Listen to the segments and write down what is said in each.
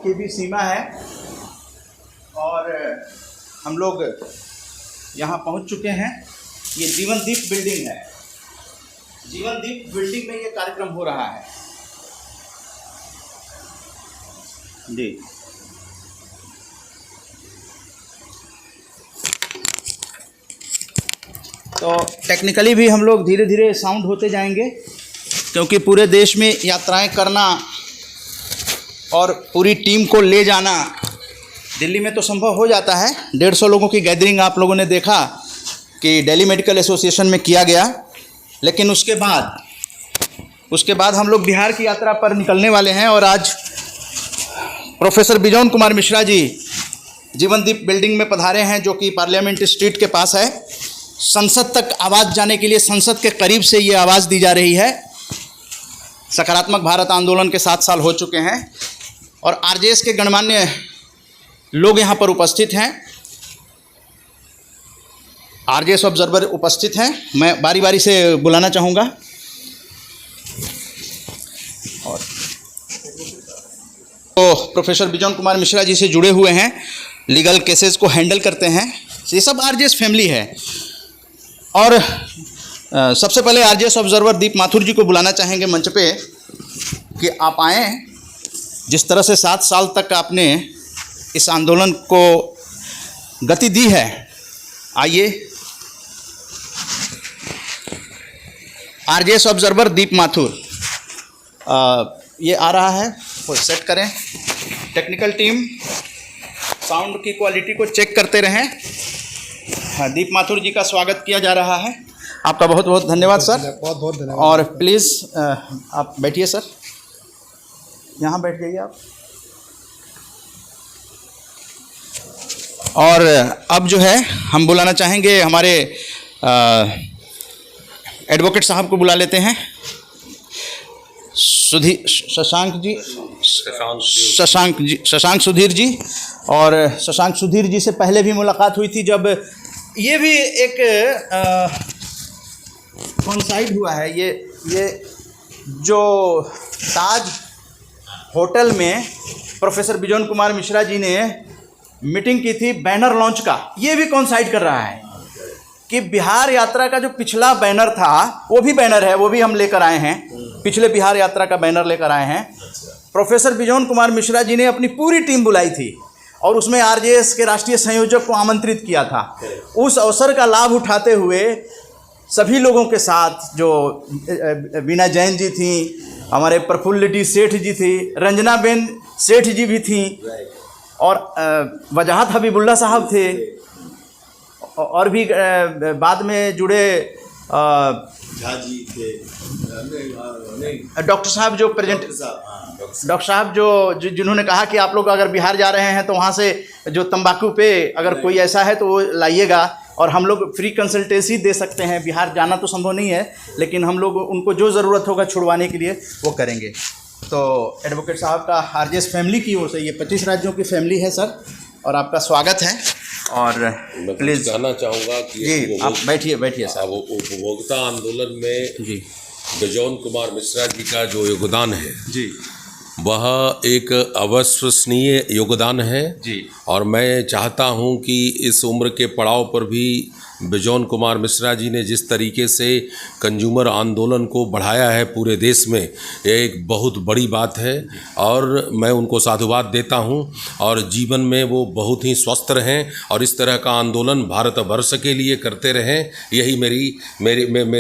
की भी सीमा है और हम लोग यहाँ पहुँच चुके हैं। ये जीवनदीप बिल्डिंग है। जीवनदीप बिल्डिंग में ये कार्यक्रम हो रहा है जी। तो टेक्निकली भी हम लोग धीरे धीरे साउंड होते जाएंगे, क्योंकि पूरे देश में यात्राएं करना और पूरी टीम को ले जाना दिल्ली में तो संभव हो जाता है। 150 लोगों की गैदरिंग आप लोगों ने देखा कि दिल्ली मेडिकल एसोसिएशन में किया गया, लेकिन उसके बाद हम लोग बिहार की यात्रा पर निकलने वाले हैं। और आज प्रोफेसर बिजोन कुमार मिश्रा जी जीवनदीप बिल्डिंग में पधारे हैं, जो कि पार्लियामेंट स्ट्रीट के पास है। संसद तक आवाज़ जाने के लिए संसद के करीब से ये आवाज़ दी जा रही है। सकारात्मक भारत आंदोलन के 7 साल हो चुके हैं और आरजेएस के गणमान्य लोग यहाँ पर उपस्थित हैं। आरजेएस ऑब्जर्वर उपस्थित हैं। मैं बारी बारी से बुलाना चाहूँगा। और तो प्रोफेसर बिजोन कुमार मिश्रा जी से जुड़े हुए हैं, लीगल केसेस को हैंडल करते हैं। ये सब आरजेएस फैमिली है। और सबसे पहले आरजेएस ऑब्जर्वर दीप माथुर जी को बुलाना चाहेंगे मंच पे कि आप आएँ। जिस तरह से 7 साल तक आपने इस आंदोलन को गति दी है, आइए। आरजेएस ऑब्जर्वर दीप माथुर ये आ रहा है, वो सेट करें। टेक्निकल टीम साउंड की क्वालिटी को चेक करते रहें। हाँ, दीप माथुर जी का स्वागत किया जा रहा है। आपका बहुत बहुत धन्यवाद सर। बहुत बहुत धन्यवाद। और प्लीज़ आप बैठिए सर, यहाँ बैठ जाइए आप। और अब जो है हम बुलाना चाहेंगे हमारे एडवोकेट साहब को बुला लेते हैं। शशांक सुधीर जी। और शशांक सुधीर जी से पहले भी मुलाकात हुई थी, जब ये भी एक कॉन्साइड हुआ है। ये जो ताज होटल में प्रोफेसर बिजोन कुमार मिश्रा जी ने मीटिंग की थी बैनर लॉन्च का, ये भी कॉन्साइड कर रहा है कि बिहार यात्रा का जो पिछला बैनर था, वो भी बैनर है, वो भी हम लेकर आए हैं। पिछले बिहार यात्रा का बैनर लेकर आए हैं। प्रोफेसर बिजोन कुमार मिश्रा जी ने अपनी पूरी टीम बुलाई थी और उसमें आरजेएस के राष्ट्रीय संयोजक को आमंत्रित किया था। उस अवसर का लाभ उठाते हुए सभी लोगों के साथ, जो वीना जैन जी थी, हमारे प्रफुल्ल डी सेठ जी थी, रंजना बेन सेठ जी भी थी, और वजाहत हबीबुल्ला साहब थे, और भी बाद में जुड़े झाजी थे, डॉक्टर साहब जो प्रेजेंट, डॉक्टर साहब जो जिन्होंने कहा कि आप लोग अगर बिहार जा रहे हैं तो वहाँ से जो तंबाकू पे अगर कोई ऐसा है तो वो लाइएगा, और हम लोग फ्री कंसल्टेंसी दे सकते हैं। बिहार जाना तो संभव नहीं है, लेकिन हम लोग उनको जो ज़रूरत होगा छुड़वाने के लिए वो करेंगे। तो एडवोकेट साहब का आरजेएस फैमिली की ओर से, ये 25 राज्यों की फैमिली है सर, और आपका स्वागत है। और प्लीज़ कहना चाहूँगा कि जी आप बैठिए सर। उपभोक्ता आंदोलन में जी बिजोन कुमार मिश्रा जी का जो योगदान है जी, वह एक अविश्वसनीय योगदान है जी। और मैं चाहता हूं कि इस उम्र के पड़ाव पर भी बिजोन कुमार मिश्रा जी ने जिस तरीके से कंज्यूमर आंदोलन को बढ़ाया है पूरे देश में, यह एक बहुत बड़ी बात है और मैं उनको साधुवाद देता हूं। और जीवन में वो बहुत ही स्वस्थ रहें और इस तरह का आंदोलन भारतवर्ष के लिए करते रहें, यही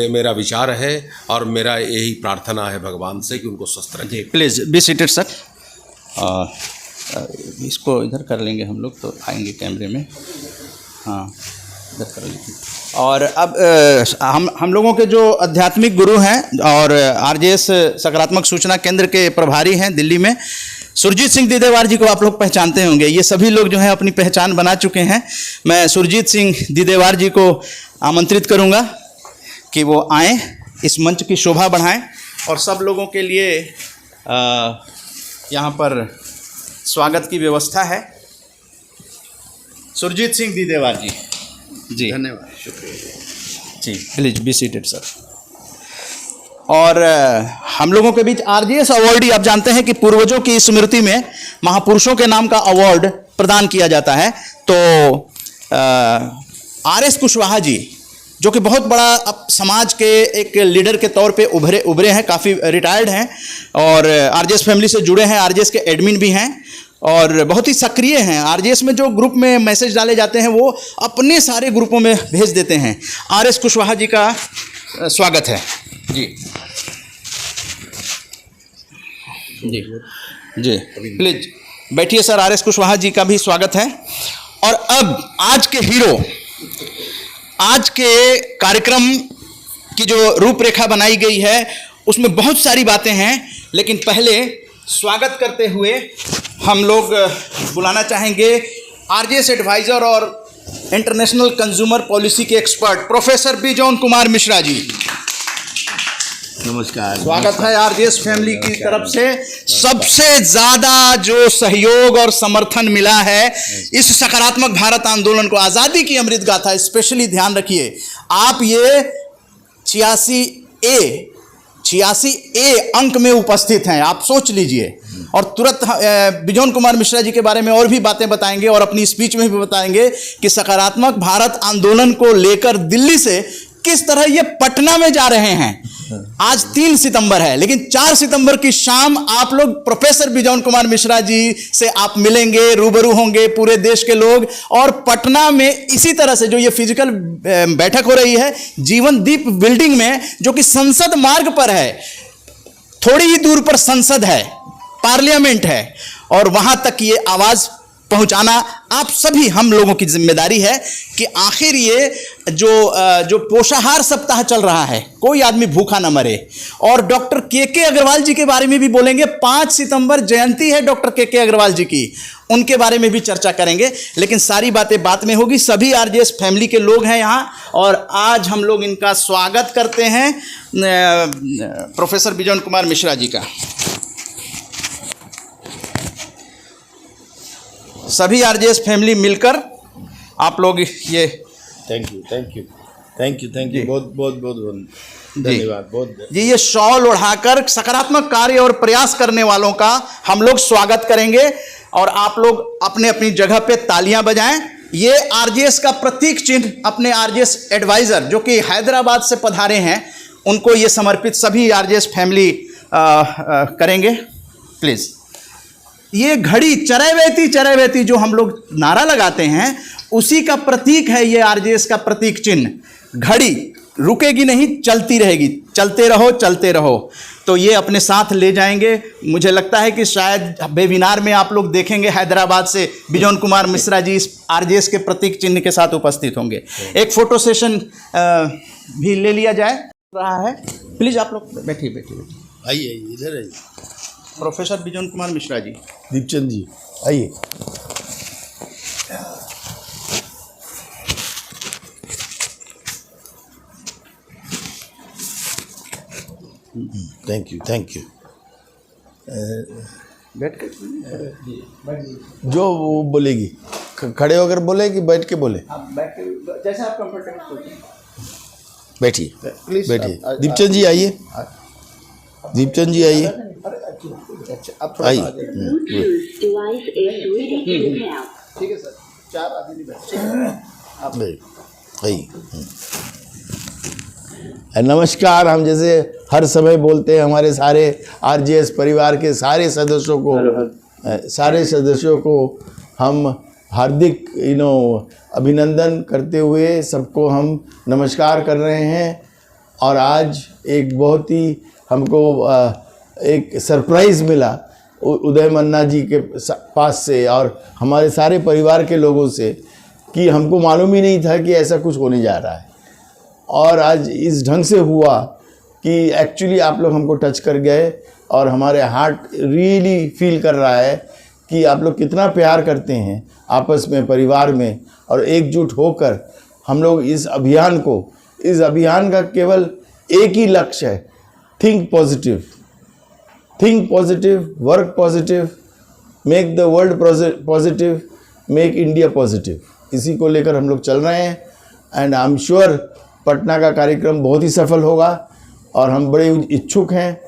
मेरा विचार है और मेरा यही प्रार्थना है भगवान से कि उनको स्वस्थ रखें। Please be seated sir. इसको इधर कर लेंगे हम लोग, तो आएंगे कैमरे में। हाँ, इधर कर लेंगे। और अब हम लोगों के जो आध्यात्मिक गुरु हैं और आरजेएस सकारात्मक सूचना केंद्र के प्रभारी हैं दिल्ली में, सुरजीत सिंह दिदेवार जी को आप लोग पहचानते होंगे। ये सभी लोग जो हैं अपनी पहचान बना चुके हैं। मैं सुरजीत सिंह दिदेवार जी को आमंत्रित करूंगा कि वो आएँ, इस मंच की शोभा बढ़ाएं और सब लोगों के लिए यहाँ पर स्वागत की व्यवस्था है। सुरजीत सिंह दिदेवार जी, जी धन्यवाद, शुक्रिया जी। Please be seated sir. और हम लोगों के बीच आरजेएस अवार्डी, आप जानते हैं कि पूर्वजों की स्मृति में महापुरुषों के नाम का अवार्ड प्रदान किया जाता है। तो आर.एस. कुशवाहा जी, जो कि बहुत बड़ा अब समाज के एक लीडर के तौर पे उभरे हैं, काफ़ी रिटायर्ड हैं और आरजेएस फैमिली से जुड़े हैं, आरजेएस के एडमिन भी हैं और बहुत ही सक्रिय हैं। आरजेएस में जो ग्रुप में मैसेज डाले जाते हैं वो अपने सारे ग्रुपों में भेज देते हैं। आर.एस. कुशवाहा जी का स्वागत है जी। जी जी प्लीज बैठिए सर। आर.एस. कुशवाहा जी का भी स्वागत है। और अब आज के हीरो, आज के कार्यक्रम की जो रूपरेखा बनाई गई है उसमें बहुत सारी बातें हैं, लेकिन पहले स्वागत करते हुए हम लोग बुलाना चाहेंगे आरजेएस एडवाइज़र और इंटरनेशनल कंज्यूमर पॉलिसी के एक्सपर्ट प्रोफेसर बिजोन कुमार मिश्रा जी। नमस्कार। स्वागत है आरजेएस फैमिली की तरफ से। सबसे ज़्यादा जो सहयोग और समर्थन मिला है इस सकारात्मक भारत आंदोलन को, आज़ादी की अमृत गाथा, स्पेशली ध्यान रखिए आप ये 86A अंक में उपस्थित हैं, आप सोच लीजिए। और तुरंत बिजोन कुमार मिश्रा जी के बारे में और भी बातें बताएंगे और अपनी स्पीच में भी बताएंगे कि सकारात्मक भारत आंदोलन को लेकर दिल्ली से किस तरह ये पटना में जा रहे हैं। आज 3 सितंबर है, लेकिन 4 सितंबर की शाम आप लोग प्रोफेसर बिजोन कुमार मिश्रा जी से आप मिलेंगे, रूबरू होंगे पूरे देश के लोग। और पटना में इसी तरह से जो ये फिजिकल बैठक हो रही है जीवनदीप बिल्डिंग में, जो कि संसद मार्ग पर है, थोड़ी ही दूर पर संसद है, पार्लियामेंट है, और वहां तक ये आवाज पहुंचाना आप सभी हम लोगों की जिम्मेदारी है कि आखिर ये जो पोषाहार सप्ताह चल रहा है, कोई आदमी भूखा ना मरे। और डॉक्टर के अग्रवाल जी के बारे में भी बोलेंगे। 5 सितंबर जयंती है डॉक्टर के अग्रवाल जी की, उनके बारे में भी चर्चा करेंगे। लेकिन सारी बातें बात में होगी। सभी आरजेएस फैमिली के लोग हैं यहाँ और आज हम लोग इनका स्वागत करते हैं प्रोफेसर बिजोन कुमार मिश्रा जी का। सभी आरजेएस फैमिली मिलकर आप लोग ये थैंक यू बहुत धन्यवाद। बहुत जी, ये शॉल ओढ़ाकर सकारात्मक कार्य और प्रयास करने वालों का हम लोग स्वागत करेंगे और आप लोग अपने अपनी जगह पे तालियां बजाएं। ये आरजेएस का प्रतीक चिन्ह अपने आरजेएस एडवाइज़र जो कि हैदराबाद से पधारे हैं उनको ये समर्पित सभी आरजेएस फैमिली करेंगे प्लीज़। ये घड़ी चरैवेती जो हम लोग नारा लगाते हैं उसी का प्रतीक है ये आरजेएस का प्रतीक चिन्ह। घड़ी रुकेगी नहीं, चलती रहेगी, चलते रहो। तो ये अपने साथ ले जाएंगे। मुझे लगता है कि शायद वेबिनार में आप लोग देखेंगे हैदराबाद से बिजोन कुमार मिश्रा जी इस आरजेएस के प्रतीक चिन्ह के साथ उपस्थित होंगे। एक फोटो सेशन भी ले लिया जाए रहा है। प्लीज़ आप लोग बैठिए। आइए इधर आइए। प्रोफेसर बिजोन कुमार मिश्रा जी, दीपचंद जी आइए। Thank you. बैठ के जो वो बोलेगी खड़े होकर बोले कि बैठ के बोले? आप बैठ के जैसे आप कंफर्टेबल सोचिए। बैठिए प्लीज बैठिए। दीपचंद जी आइए। दीपचंद जी आइए। अच्छा आइए। ठीक है सर, 4 आदमी बैठ आइए। नमस्कार। हम जैसे हर समय बोलते हैं हमारे सारे आरजेएस परिवार के सारे सदस्यों को हम हार्दिक अभिनंदन करते हुए सबको हम नमस्कार कर रहे हैं। और आज एक बहुत ही हमको एक सरप्राइज़ मिला उदय मन्ना जी के पास से और हमारे सारे परिवार के लोगों से कि हमको मालूम ही नहीं था कि ऐसा कुछ होने जा रहा है। और आज इस ढंग से हुआ कि एक्चुअली आप लोग हमको टच कर गए और हमारे हार्ट रियली फील कर रहा है कि आप लोग कितना प्यार करते हैं आपस में, परिवार में, और एकजुट होकर हम लोग इस अभियान का केवल एक ही लक्ष्य है, think positive, work positive, make the world positive, make India positive. इसी को लेकर हम लोग चल रहे हैं। And I am sure Patna का कार्यक्रम बहुत ही सफल होगा और हम बड़े इच्छुक हैं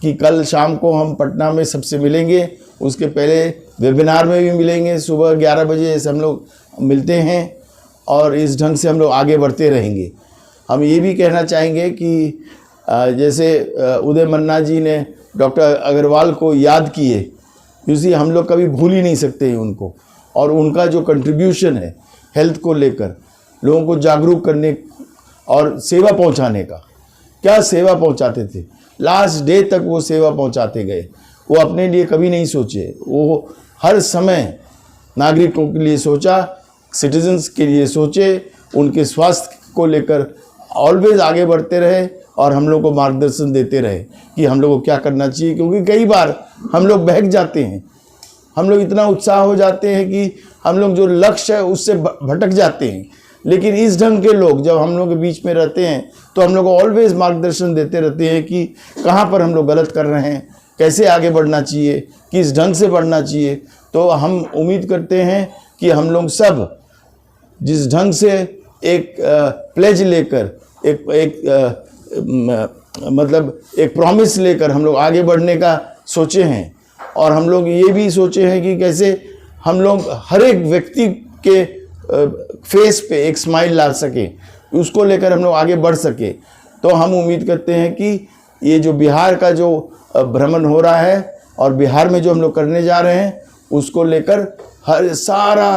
कि कल शाम को हम पटना में सबसे मिलेंगे उसके पहले वेबिनार में भी मिलेंगे, सुबह 11 बजे ऐसे हम लोग मिलते हैं और इस ढंग से हम लोग आगे बढ़ते रहेंगे। हम ये भी कहना चाहेंगे कि जैसे उदय मन्ना जी ने डॉक्टर अग्रवाल को याद किए, उसी हम लोग कभी भूल ही नहीं सकते हैं उनको, और उनका जो कंट्रीब्यूशन है हेल्थ को लेकर, लोगों को जागरूक करने और सेवा पहुंचाने का, क्या सेवा पहुंचाते थे, लास्ट डे तक वो सेवा पहुंचाते गए। वो अपने लिए कभी नहीं सोचे, वो हर समय नागरिकों के लिए सोचा, सिटीजन्स के लिए सोचे, उनके स्वास्थ्य को लेकर ऑलवेज आगे बढ़ते रहे और हम लोग को मार्गदर्शन देते रहे कि हम लोग को क्या करना चाहिए। क्योंकि कई बार हम लोग बहक जाते हैं, हम लोग इतना उत्साह हो जाते हैं कि हम लोग जो लक्ष्य है उससे भटक जाते हैं। लेकिन इस ढंग के लोग जब हम लोग के बीच में रहते हैं तो हम लोग को ऑलवेज मार्गदर्शन देते रहते हैं कि कहाँ पर हम लोग गलत कर रहे हैं, कैसे आगे बढ़ना चाहिए, किस ढंग से बढ़ना चाहिए। तो हम उम्मीद करते हैं कि हम लोग सब जिस ढंग से एक प्लेज लेकर मतलब एक प्रॉमिस लेकर हम लोग आगे बढ़ने का सोचे हैं, और हम लोग ये भी सोचे हैं कि कैसे हम लोग हर एक व्यक्ति के फेस पे एक स्माइल ला सके, उसको लेकर हम लोग आगे बढ़ सके। तो हम उम्मीद करते हैं कि ये जो बिहार का जो भ्रमण हो रहा है और बिहार में जो हम लोग करने जा रहे हैं उसको लेकर हर सारा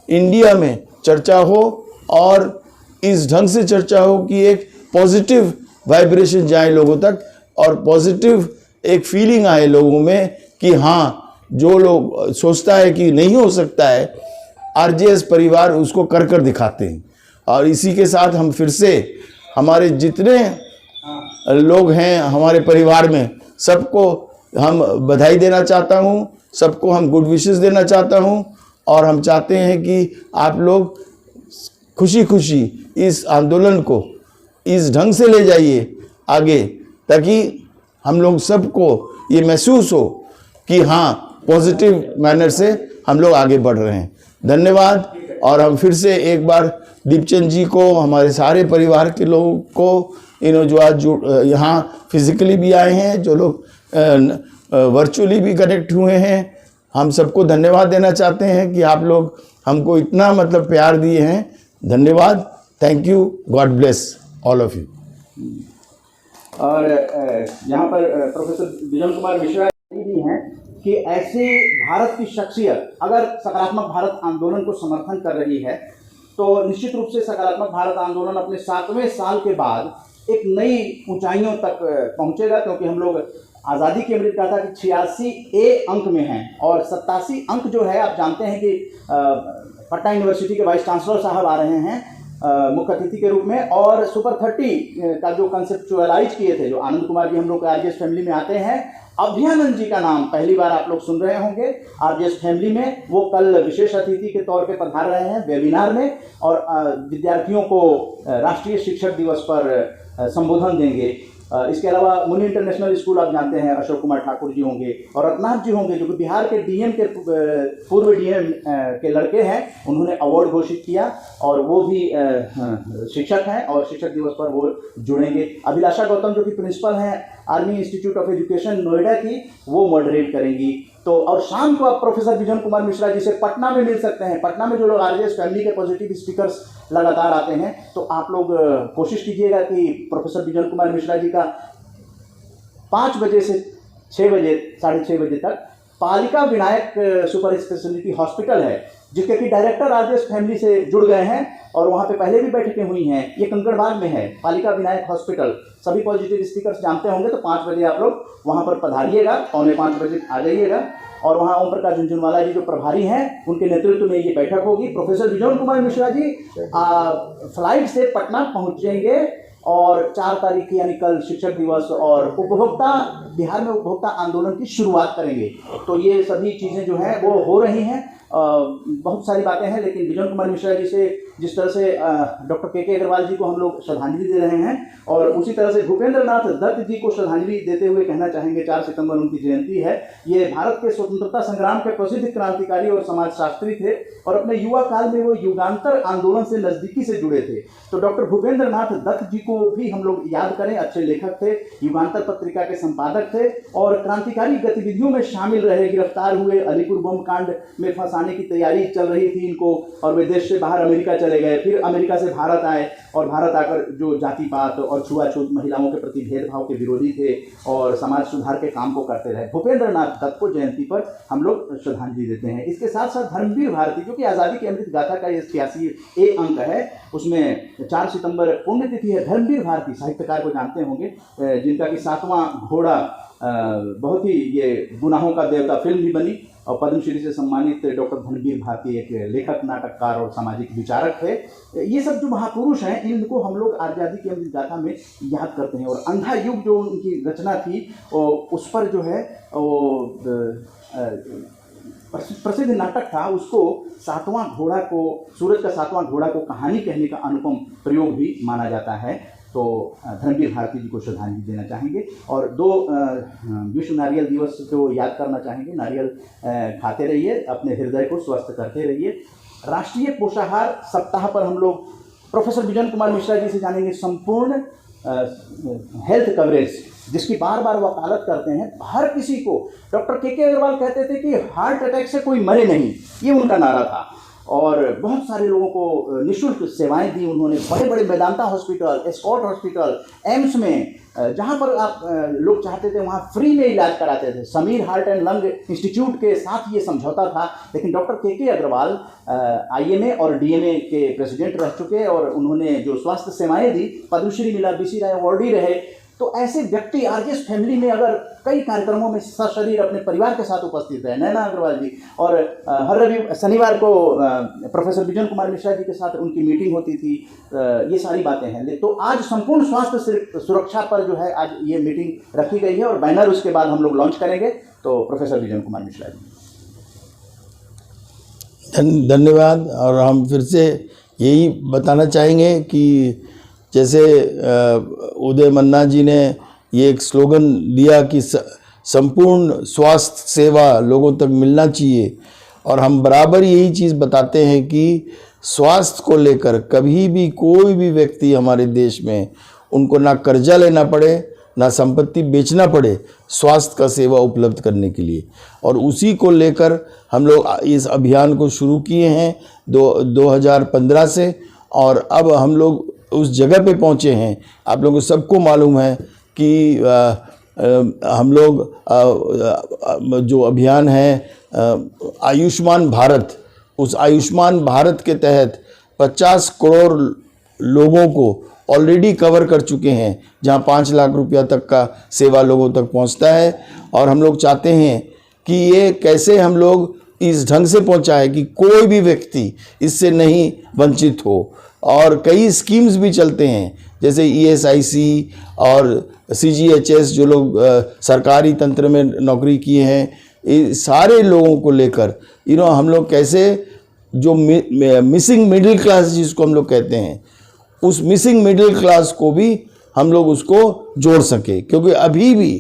इंडिया में चर्चा हो, और इस ढंग से चर्चा हो कि एक पॉजिटिव वाइब्रेशन जाए लोगों तक, और पॉजिटिव एक फीलिंग आए लोगों में कि हाँ, जो लोग सोचता है कि नहीं हो सकता है, आरजेएस परिवार उसको कर कर दिखाते हैं। और इसी के साथ हम फिर से हमारे जितने लोग हैं हमारे परिवार में, सबको हम बधाई देना चाहता हूँ, सबको हम गुड विशेस देना चाहता हूँ, और हम चाहते हैं कि आप लोग खुशी खुशी इस आंदोलन को इस ढंग से ले जाइए आगे, ताकि हम लोग सबको ये महसूस हो कि हाँ, पॉजिटिव मैनर से हम लोग आगे बढ़ रहे हैं। धन्यवाद। और हम फिर से एक बार दीपचंद जी को, हमारे सारे परिवार के लोगों को, जो आज यहाँ फिजिकली भी आए हैं, जो लोग वर्चुअली भी कनेक्ट हुए हैं, हम सबको धन्यवाद देना चाहते हैं कि आप लोग हमको इतना मतलब प्यार दिए हैं। धन्यवाद। Thank you. God bless all of you. और यहाँ पर प्रोफेसर बिजन कुमार मिश्रा भी हैं कि ऐसे भारत की शख्सियत अगर सकारात्मक भारत आंदोलन को समर्थन कर रही है तो निश्चित रूप से सकारात्मक भारत आंदोलन अपने 7वें साल के बाद एक नई ऊंचाइयों तक पहुंचेगा, क्योंकि हम लोग आज़ादी की अमृत गाथा के 86A अंक में हैं, और 87 अंक जो है, आप जानते हैं कि पटना यूनिवर्सिटी के वाइस चांसलर साहब आ रहे हैं मुख्य अतिथि के रूप में, और सुपर 30 का जो कंसेप्चुअलाइज किए थे, जो आनंद कुमार जी हम लोग के आरजेएस फैमिली में आते हैं, अभयानंद जी का नाम पहली बार आप लोग सुन रहे होंगे आरजेएस फैमिली में। वो कल विशेष अतिथि के तौर पे पधार रहे हैं वेबिनार में, और विद्यार्थियों को राष्ट्रीय शिक्षक दिवस पर संबोधन देंगे। इसके अलावा मुनि इंटरनेशनल स्कूल आप जानते हैं, अशोक कुमार ठाकुर जी होंगे और रत्नाथ जी होंगे, जो कि बिहार के डीएम के पूर्व डीएम के लड़के हैं। उन्होंने अवार्ड घोषित किया और वो भी शिक्षक हैं और शिक्षक दिवस पर वो जुड़ेंगे। अभिलाषा गौतम जो कि प्रिंसिपल हैं army institute of education Noida की, वो मॉडरेट करेंगी। तो और शाम को आप प्रोफेसर बिजन कुमार मिश्रा जी से पटना में मिल सकते हैं। पटना में जो लोग आरजेएस फैमिली के पॉजिटिव स्पीकर्स लगातार आते हैं, तो आप लोग कोशिश कीजिएगा कि प्रोफेसर बिजन कुमार मिश्रा जी का 5 बजे से 6 बजे, 6:30 बजे तक पालिका विनायक सुपर स्पेशलिटी हॉस्पिटल है, जिसके कि डायरेक्टर आरजेएस फैमिली से जुड़ गए हैं और वहाँ पे पहले भी बैठकें हुई हैं। ये कंकड़बाग में है पालिका विनायक हॉस्पिटल। सभी पॉजिटिव स्पीकर्स जानते होंगे, तो 5 बजे आप लोग वहाँ पर पधारिएगा, 4:45 बजे आ जाइएगा। और वहाँ ओम प्रकाश झुनझुनवाला जी जो प्रभारी हैं, उनके नेतृत्व में ये बैठक होगी। प्रोफेसर बिजन कुमार मिश्रा जी फ्लाइट से पटना पहुँचेंगे और 4 तारीख यानी कल शिक्षक दिवस और बिहार में उपभोक्ता आंदोलन की शुरुआत करेंगे। तो ये सभी चीज़ें जो हैं वो हो रही हैं बहुत सारी बातें हैं, लेकिन बिजन कुमार मिश्रा जी से जिस तरह से डॉक्टर के अग्रवाल जी को हम लोग श्रद्धांजलि दे रहे हैं, और उसी तरह से भूपेंद्र नाथ दत्त जी को श्रद्धांजलि देते हुए कहना चाहेंगे 4 सितंबर उनकी जयंती है। ये भारत के स्वतंत्रता संग्राम के प्रसिद्ध क्रांतिकारी और समाजशास्त्री थे, और अपने युवा काल में वो युगांतर आंदोलन से नजदीकी से जुड़े थे। तो डॉक्टर भूपेंद्र नाथ दत्त जी को भी हम लोग याद करें। अच्छे लेखक थे, युगांतर पत्रिका के संपादक थे, और क्रांतिकारी गतिविधियों में शामिल रहे, गिरफ्तार हुए, अलीपुर बम कांड में फंसाने की तैयारी चल रही थी इनको, और वे देश से बाहर अमेरिका चले गए, फिर अमेरिका से भारत आए, और भारत आकर जो जाति पात और छुआछूत, महिलाओं के प्रति भेदभाव के विरोधी थे, और समाज सुधार के काम को करते रहे। भूपेंद्र नाथ दत्त को जयंती पर हम लोग श्रद्धांजलि देते हैं। इसके साथ साथ धर्मवीर भारती, जो कि आज़ादी की अमृत गाथा का 86 अंक है, उसमें 4 सितंबर पुण्यतिथि है। धर्मवीर भारती साहित्यकार को जानते होंगे, जिनका कि 7वां घोड़ा बहुत ही ये गुनाहों का देवता फिल्म भी बनी, और पद्मश्री से सम्मानित डॉक्टर धर्मवीर भारती एक लेखक, नाटककार और सामाजिक विचारक थे। ये सब जो महापुरुष हैं, इनको हम लोग आज़ादी की अमृत गाथा में याद करते हैं। और अंधा युग जो उनकी रचना थी, उस पर जो है प्रसिद्ध नाटक था, उसको 7वां घोड़ा को, सूरज का 7वां घोड़ा को कहानी कहने का अनुपम प्रयोग भी माना जाता है। तो धर्मवीर भारती जी को श्रद्धांजलि देना चाहेंगे। और 2 विश्व नारियल दिवस को याद करना चाहेंगे। नारियल खाते रहिए, अपने हृदय को स्वस्थ करते रहिए। राष्ट्रीय पोषाहार सप्ताह पर हम लोग प्रोफेसर बिजन कुमार मिश्रा जी से जानेंगे संपूर्ण हेल्थ कवरेज, जिसकी बार बार वकालत करते हैं हर किसी को। डॉक्टर के अग्रवाल कहते थे कि हार्ट अटैक से कोई मरे नहीं, ये उनका नारा था, और बहुत सारे लोगों को निःशुल्क सेवाएं दी उन्होंने। बड़े बड़े वेदांता हॉस्पिटल, एस्कॉट हॉस्पिटल, एम्स में, जहां पर आप लोग चाहते थे वहां फ्री में इलाज कराते थे। Sameer heart and lung institute के साथ ये समझौता था, लेकिन डॉक्टर के अग्रवाल IMA और DMA के प्रेसिडेंट रह चुके, और उन्होंने जो स्वास्थ्य सेवाएं दी, पद्मश्री मिला, BC राय अवार्डी रहे। तो ऐसे व्यक्ति RGS फैमिली में अगर कई कार्यक्रमों में सशरीर अपने परिवार के साथ उपस्थित है, नैना अग्रवाल जी, और हर शनिवार को प्रोफेसर बिजन कुमार मिश्रा जी के साथ उनकी मीटिंग होती थी। ये सारी बातें हैं। तो आज संपूर्ण स्वास्थ्य सुरक्षा पर जो है आज ये मीटिंग रखी गई है, और बैनर उसके बाद हम लोग लॉन्च करेंगे। तो प्रोफेसर बिजन कुमार मिश्रा जी, धन्यवाद। और हम फिर से यही बताना चाहेंगे कि जैसे उदय मन्ना जी ने ये एक स्लोगन दिया कि संपूर्ण स्वास्थ्य सेवा लोगों तक मिलना चाहिए, और हम बराबर यही चीज़ बताते हैं कि स्वास्थ्य को लेकर कभी भी कोई भी व्यक्ति हमारे देश में, उनको ना कर्जा लेना पड़े, ना संपत्ति बेचना पड़े स्वास्थ्य का सेवा उपलब्ध करने के लिए। और उसी को लेकर हम लोग इस अभियान को शुरू किए हैं 2015 से, और अब हम लोग उस जगह पे पहुँचे हैं। आप लोगों को सबको मालूम है कि हम लोग जो अभियान है आयुष्मान भारत, उस आयुष्मान भारत के तहत 50 करोड़ लोगों को ऑलरेडी कवर कर चुके हैं, जहां 5 लाख रुपया तक का सेवा लोगों तक पहुंचता है। और हम लोग चाहते हैं कि ये कैसे हम लोग इस ढंग से पहुंचाए कि कोई भी व्यक्ति इससे नहीं वंचित हो। और कई स्कीम्स भी चलते हैं, जैसे ESIC और CGHS, जो लोग सरकारी तंत्र में नौकरी किए हैं, सारे लोगों को लेकर हम लोग कैसे जो मिसिंग मिडिल क्लास जिसको हम लोग कहते हैं, उस मिसिंग मिडिल क्लास को भी हम लोग उसको जोड़ सके। क्योंकि अभी भी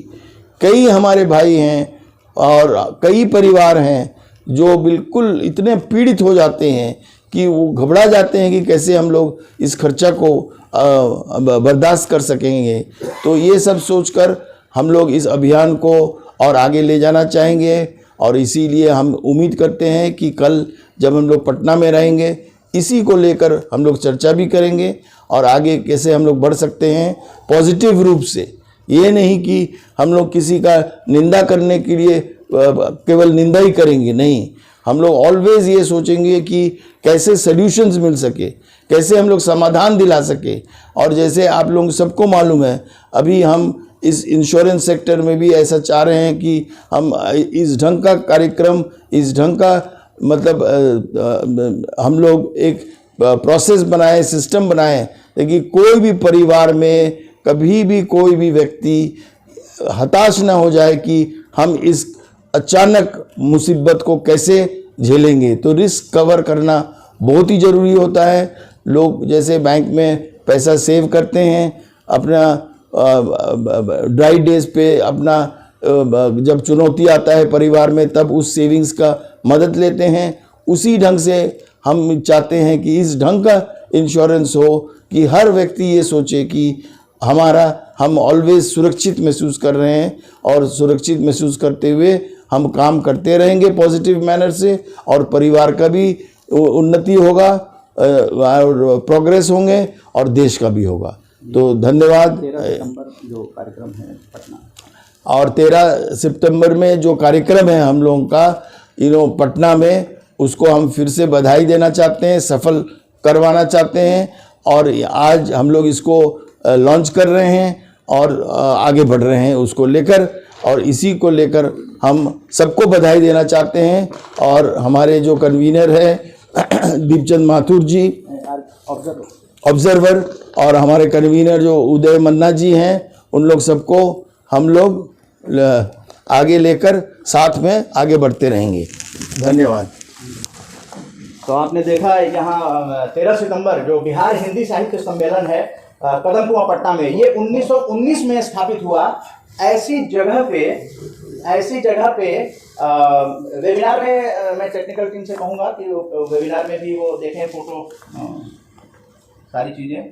कई हमारे भाई हैं और कई परिवार हैं जो बिल्कुल इतने पीड़ित हो जाते हैं कि वो घबरा जाते हैं कि कैसे हम लोग इस खर्चा को बर्दाश्त कर सकेंगे। तो ये सब सोचकर हम लोग इस अभियान को और आगे ले जाना चाहेंगे, और इसीलिए हम उम्मीद करते हैं कि कल जब हम लोग पटना में रहेंगे, इसी को लेकर हम लोग चर्चा भी करेंगे और आगे कैसे हम लोग बढ़ सकते हैं पॉजिटिव रूप से। ये नहीं कि हम लोग किसी का निंदा करने के लिए केवल निंदा ही करेंगे, नहीं, हम लोग ऑलवेज ये सोचेंगे कि कैसे सॉल्यूशंस मिल सके, कैसे हम लोग समाधान दिला सके। और जैसे आप लोगों सबको मालूम है, अभी हम इस इंश्योरेंस सेक्टर में भी ऐसा चाह रहे हैं कि हम इस ढंग का कार्यक्रम, इस ढंग का मतलब हम लोग एक प्रोसेस बनाए, सिस्टम बनाए, ताकि कोई भी परिवार में कभी भी कोई भी व्यक्ति हताश ना हो जाए कि हम इस अचानक मुसीबत को कैसे झेलेंगे। तो रिस्क कवर करना बहुत ही ज़रूरी होता है। लोग जैसे बैंक में पैसा सेव करते हैं, अपना ड्राई डेज पे अपना जब चुनौती आता है परिवार में तब उस सेविंग्स का मदद लेते हैं, उसी ढंग से हम चाहते हैं कि इस ढंग का इंश्योरेंस हो कि हर व्यक्ति ये सोचे कि हम ऑलवेज सुरक्षित महसूस कर रहे हैं, और सुरक्षित महसूस करते हुए हम काम करते रहेंगे पॉजिटिव मैनर से, और परिवार का भी उन्नति होगा और प्रोग्रेस होंगे और देश का भी होगा। तो धन्यवाद। 13 सितंबर जो कार्यक्रम है पटना, और 13 सितंबर में जो कार्यक्रम है हम लोगों का पटना में, उसको हम फिर से बधाई देना चाहते हैं, सफल करवाना चाहते हैं, और आज हम लोग इसको लॉन्च कर रहे हैं और आगे बढ़ रहे हैं उसको लेकर, और इसी को लेकर हम सबको बधाई देना चाहते हैं। और हमारे जो कन्वीनर है दीपचंद माथुर जी ऑब्जर्वर, और हमारे कन्वीनर जो उदय मन्ना जी हैं, उन लोग सबको हम लोग आगे लेकर साथ में आगे बढ़ते रहेंगे। धन्यवाद। तो आपने देखा यहाँ 13 सितंबर जो बिहार हिंदी साहित्य सम्मेलन है कदम कुआं पटना में, ये 1919 में स्थापित हुआ। ऐसी जगह पे वेबिनार में मैं टेक्निकल टीम से कहूँगा कि वेबिनार में भी वो देखें, फोटो सारी चीज़ें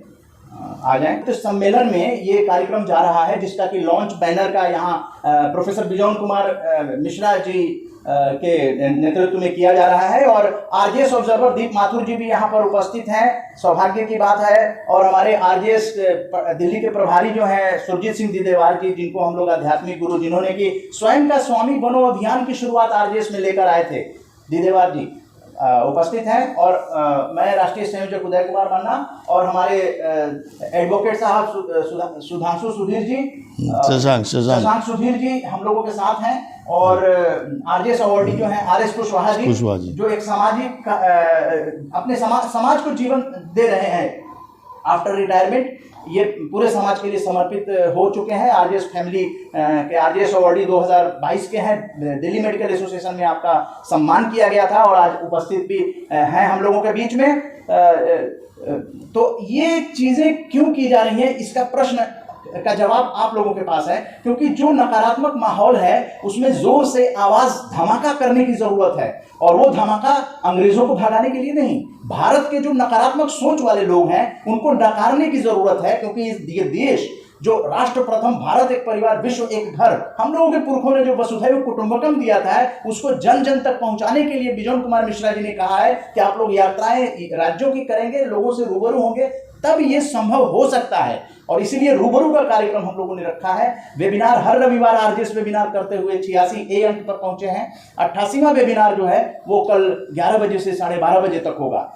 आ जाएं। तो सम्मेलन में ये कार्यक्रम जा रहा है जिसका कि लॉन्च बैनर का यहाँ प्रोफेसर बिजोन कुमार मिश्रा जी के नेतृत्व में किया जा रहा है, और आरजेएस ऑब्जर्वर दीप माथुर जी भी यहाँ पर उपस्थित हैं। सौभाग्य की बात है। और हमारे आरजेएस दिल्ली के प्रभारी जो हैं सुरजीत सिंह दिदेवार जी, जिनको हम लोग आध्यात्मिक गुरु, जिन्होंने कि स्वयं का स्वामी बनो अभियान की शुरुआत आरजेएस में लेकर आए थे, दिदेवार जी उपस्थित हैं। और मैं राष्ट्रीय संयोजक उदय कुमार मन्ना, और हमारे एडवोकेट साहब सुधांशु सुधीर जी, शशांक सुधीर जी हम लोगों के साथ हैं, और आरजेएस अवार्डी जो हैं आरएस कुशवाहा जी, जो एक सामाजिक अपने समाज को जीवन दे रहे हैं आफ्टर रिटायरमेंट। ये पूरे समाज के लिए समर्पित हो चुके हैं। आरजेएस फैमिली के आरजेएस अवार्डी 2022 के हैं। दिल्ली मेडिकल एसोसिएशन में आपका सम्मान किया गया था, और आज उपस्थित भी हैं हम लोगों के बीच में। तो ये चीज़ें क्यों की जा रही हैं, इसका प्रश्न का जवाब आप लोगों के पास है, क्योंकि जो नकारात्मक माहौल है उसमें जोर से आवाज धमाका करने की जरूरत है, और वो धमाका अंग्रेजों को भगाने के लिए नहीं, भारत के जो नकारात्मक सोच वाले लोग हैं उनको नकारने की जरूरत है। क्योंकि ये देश जो राष्ट्र प्रथम, भारत एक परिवार, विश्व एक घर, हम लोगों के पुरखों ने जो वसुधैव कुटुंबकम दिया था, उसको जन जन तक पहुंचाने के लिए बिजोन कुमार मिश्रा जी ने कहा है कि आप लोग यात्राएं राज्यों की करेंगे, लोगों से रूबरू होंगे, तब ये संभव हो सकता है। और इसीलिए रूबरू का कार्यक्रम हम लोगों ने रखा है। वेबिनार हर रविवार आरजेएस वेबिनार करते हुए 86 अंक पर पहुंचे हैं। 88वां वेबिनार जो है वो कल 11 बजे से 12:30 बजे तक होगा।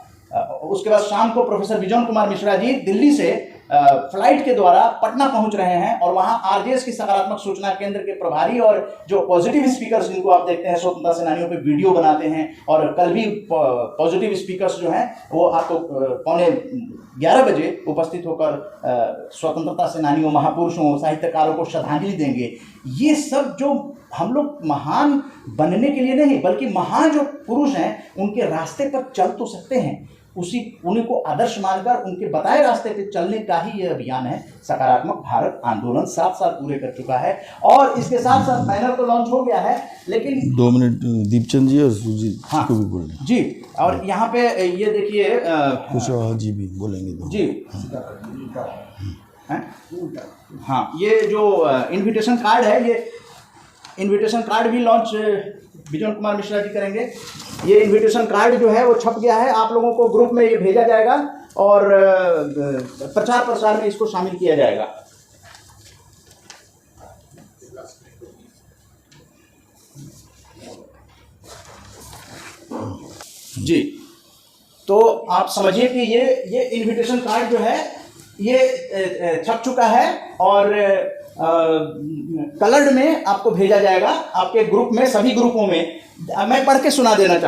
उसके बाद शाम को प्रोफेसर बिजोन कुमार मिश्रा जी दिल्ली से फ्लाइट के द्वारा पटना पहुंच रहे हैं, और वहां आरजेएस की सकारात्मक सूचना केंद्र के प्रभारी और जो पॉजिटिव स्पीकर्स जिनको आप देखते हैं स्वतंत्रता सेनानियों पे वीडियो बनाते हैं, और कल भी पॉजिटिव स्पीकर्स जो हैं वो आपको 11:15 बजे उपस्थित होकर स्वतंत्रता सेनानियों, महापुरुषों, साहित्यकारों को श्रद्धांजलि देंगे। ये सब जो हम लोग महान बनने के लिए नहीं, बल्कि महान जो पुरुष हैं उनके रास्ते पर चल तो सकते हैं, उन्हीं को आदर्श मानकर उनके बताए रास्ते पे चलने का ही ये अभियान है। सकारात्मक भारत आंदोलन 7 साल पूरे कर चुका है, और इसके साथ साथ बैनर तो लॉन्च हो गया है, लेकिन 2 मिनट दीपचंद जी और सुजीत को भी बोलेंगे जी। और यहाँ पे ये देखिए कुशवाहा जी भी बोलेंगे जी। हाँ, ये जो इनविटेशन कार्ड है, ये इनविटेशन कार्ड भी लॉन्च बिजोन कुमार मिश्रा जी करेंगे। ये इनविटेशन कार्ड जो है वो छप गया है, आप लोगों को ग्रुप में ये भेजा जाएगा, और प्रचार प्रसार में इसको शामिल किया जाएगा। जी, तो आप समझिए कि ये इनविटेशन कार्ड जो है ये छप चुका है, और कलर्ड में आपको भेजा जाएगा आपके ग्रुप में, सभी ग्रुपों में। मैं पढ़ के सुना देना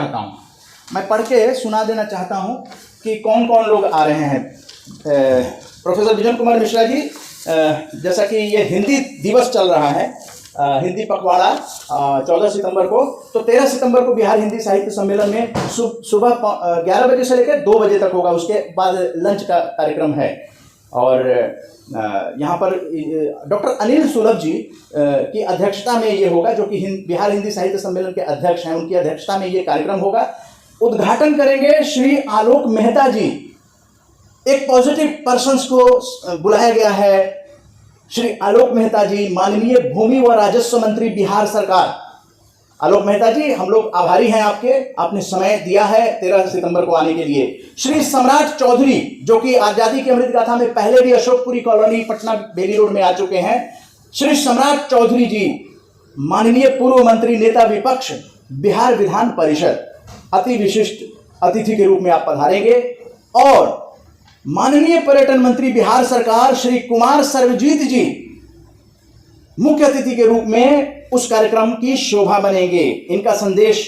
चाहता हूँ कि कौन कौन लोग आ रहे हैं। प्रोफेसर बिजोन कुमार मिश्रा जी, जैसा कि ये हिंदी दिवस चल रहा है, हिंदी पखवाड़ा 14 सितंबर को। तो 13 सितंबर को बिहार हिंदी साहित्य सम्मेलन में सुबह 11 बजे से लेकर 2 बजे तक होगा, उसके बाद लंच का कार्यक्रम है। और यहाँ पर डॉक्टर अनिल सुलभ जी की अध्यक्षता में ये होगा, जो कि बिहार हिंदी साहित्य सम्मेलन के अध्यक्ष हैं, उनकी अध्यक्षता में ये कार्यक्रम होगा। उद्घाटन करेंगे श्री आलोक मेहता जी। एक पॉजिटिव पर्सन्स को बुलाया गया है, श्री आलोक मेहता जी, माननीय भूमि व राजस्व मंत्री बिहार सरकार। आलोक मेहता जी, हम लोग आभारी हैं आपके, आपने समय दिया है 13 सितंबर को आने के लिए। श्री सम्राट चौधरी, जो कि आजादी की अमृत गाथा में पहले भी अशोकपुरी कॉलोनी पटना बेली रोड में आ चुके हैं। श्री सम्राट चौधरी जी, माननीय पूर्व मंत्री, नेता विपक्ष, बिहार विधान परिषद, अति विशिष्ट अतिथि के रूप में आप पधारेंगे। और माननीय पर्यटन मंत्री बिहार सरकार श्री कुमार सर्वजीत जी मुख्य अतिथि के रूप में उस कार्यक्रम की शोभा बनेंगे। इनका संदेश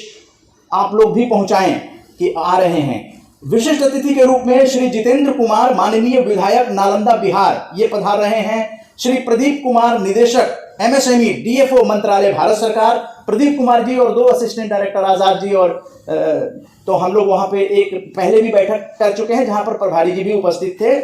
आप लोग भी पहुंचाएं कि आ रहे हैं। विशिष्ट अतिथि के रूप में श्री जितेंद्र कुमार, माननीय विधायक नालंदा बिहार, ये पधार रहे हैं। श्री प्रदीप कुमार, निदेशक MSME DFO मंत्रालय भारत सरकार, प्रदीप कुमार जी और 2 असिस्टेंट डायरेक्टर आजाद जी। और तो हम लोग वहाँ पे एक पहले भी बैठक कर चुके हैं, जहाँ पर प्रभारी जी भी उपस्थित थे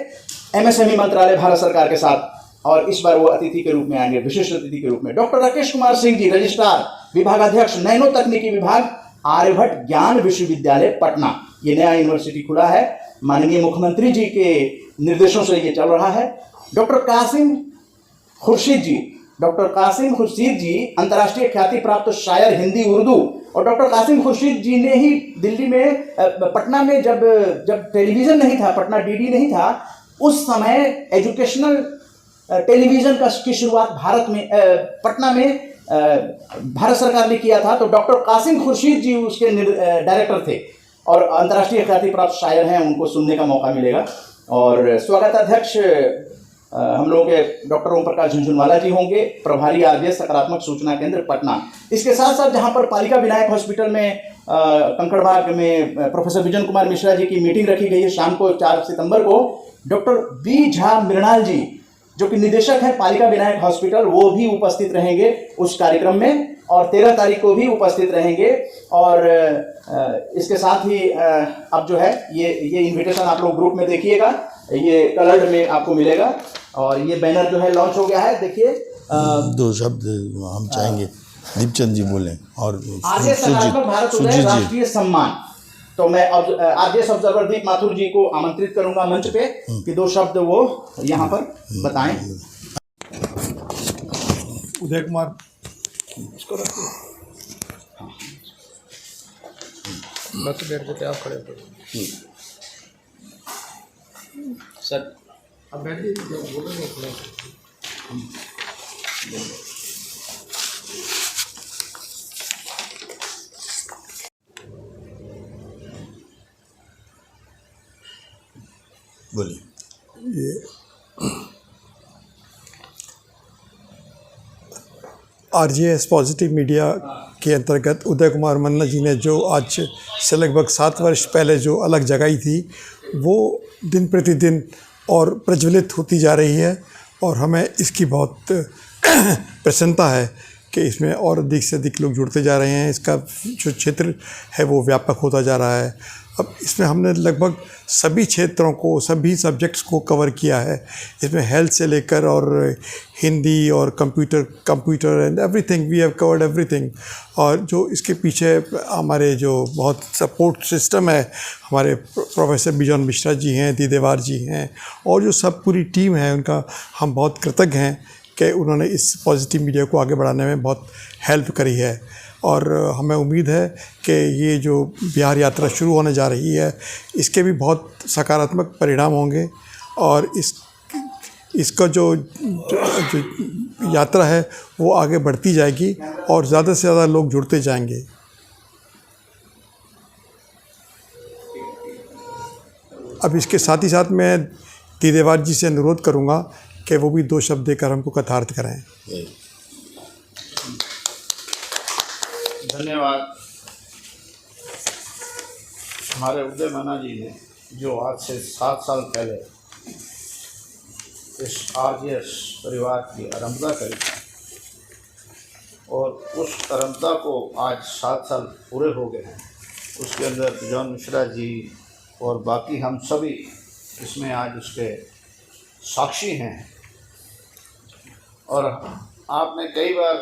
MSME मंत्रालय भारत सरकार के साथ। और इस बार वो अतिथि के रूप में आएंगे, विशिष्ट अतिथि के रूप में। डॉक्टर राकेश कुमार सिंह जी, रजिस्ट्रार, विभागाध्यक्ष, नैनो तकनीकी विभाग, आर्यभट्ट ज्ञान विश्वविद्यालय पटना। ये नया यूनिवर्सिटी खुला है, माननीय मुख्यमंत्री जी के निर्देशों से ये चल रहा है। डॉक्टर कासिम खुर्शीद जी, डॉक्टर कासिम खुर्शीद जी अंतर्राष्ट्रीय ख्याति प्राप्त शायर, हिंदी उर्दू। और डॉक्टर कासिम खुर्शीद जी ने ही दिल्ली में, पटना में जब टेलीविज़न नहीं था, पटना DD नहीं था, उस समय एजुकेशनल टेलीविज़न की शुरुआत पटना में भारत सरकार ने किया था। तो डॉक्टर कासिम खुर्शीद जी उसके डायरेक्टर थे और अंतर्राष्ट्रीय ख्याति प्राप्त शायर हैं, उनको सुनने का मौका मिलेगा। और स्वागताध्यक्ष हम लोगों के डॉक्टर ओम प्रकाश झुनझुनवाला जी होंगे, प्रभारी RBS सकारात्मक सूचना केंद्र पटना। इसके साथ साथ जहां पर पालिका विनायक हॉस्पिटल में कंकड़बाग में प्रोफेसर बिजन कुमार मिश्रा जी की मीटिंग रखी गई है शाम को 4 सितंबर को, डॉक्टर B झा मृणाल जी, जो कि निदेशक हैं पालिका विनायक हॉस्पिटल, वो भी उपस्थित रहेंगे उस कार्यक्रम में। और 13 तारीख को भी उपस्थित रहेंगे। और इसके साथ ही अब जो है ये इन्विटेशन आप लोग ग्रुप में देखिएगा, ये कलर्ड में आपको मिलेगा। और ये बैनर जो है लॉन्च हो गया है, देखिए। 2 शब्द हम चाहेंगे दीपचंद जी बोलें। और आगे सकारात्मक भारत उदय राष्ट्रीय सम्मान, तो मैं अब RBS ऑब्जर्वर दीप माथुर जी को आमंत्रित करूंगा मंच पे कि 2 शब्द वो यहाँ पर बताएं। उदय कुमार, इसको रखिए। बस बैठ जाते, आप खड़े हो सर। अब बैठिए, बोलेंगे खड़े। बोलिए। ये RJS पॉजिटिव मीडिया के अंतर्गत उदय कुमार मन्ना जी ने जो आज से लगभग 7 वर्ष पहले जो अलग जगाई थी, वो दिन प्रतिदिन और प्रज्वलित होती जा रही है। और हमें इसकी बहुत प्रसन्नता है कि इसमें और अधिक से अधिक लोग जुड़ते जा रहे हैं। इसका जो क्षेत्र है वो व्यापक होता जा रहा है। अब इसमें हमने लगभग सभी क्षेत्रों को, सभी सब्जेक्ट्स को कवर किया है। इसमें हेल्थ से लेकर और हिंदी और computer and everything, we have covered everything. और जो इसके पीछे हमारे जो बहुत सपोर्ट सिस्टम है, हमारे प्रोफेसर बिजन मिश्रा जी हैं, दीदेवार जी हैं, और जो सब पूरी टीम है, उनका हम बहुत कृतज्ञ हैं कि उन्होंने इस पॉजिटिव मीडिया को आगे बढ़ाने में बहुत हेल्प करी है। और हमें उम्मीद है कि ये जो बिहार यात्रा शुरू होने जा रही है, इसके भी बहुत सकारात्मक परिणाम होंगे। और इसका जो यात्रा है वो आगे बढ़ती जाएगी और ज़्यादा से ज़्यादा लोग जुड़ते जाएंगे। अब इसके साथ ही साथ मैं दीदेवार जी से अनुरोध करूंगा कि वो भी 2 शब्द देकर हमको कथार्थ कराएं। धन्यवाद। हमारे उदय मन्ना जी ने जो आज से 7 साल पहले इस RJS परिवार की आरंभता करी, अरमता को आज 7 साल पूरे हो गए हैं, उसके अंदर बिजॉन मिश्रा जी और बाकी हम सभी इसमें आज उसके साक्षी हैं। और आपने कई बार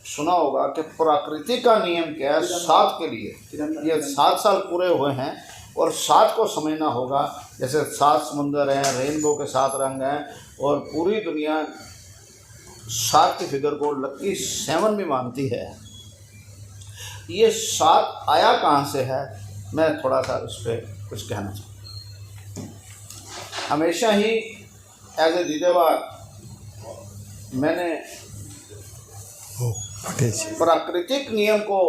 सुना होगा कि प्रकृति का नियम क्या है, 7 के लिए ये 7 साल पूरे हुए हैं और 7 को समझना होगा। जैसे 7 समुंदर हैं, रेनबो के 7 रंग हैं और पूरी दुनिया 7 की फिगर को लकी 7 भी मानती है। ये 7 आया कहाँ से है, मैं थोड़ा सा उस पर कुछ कहना चाहूँ। हमेशा ही एज ए दीदेवार मैंने प्राकृतिक नियम को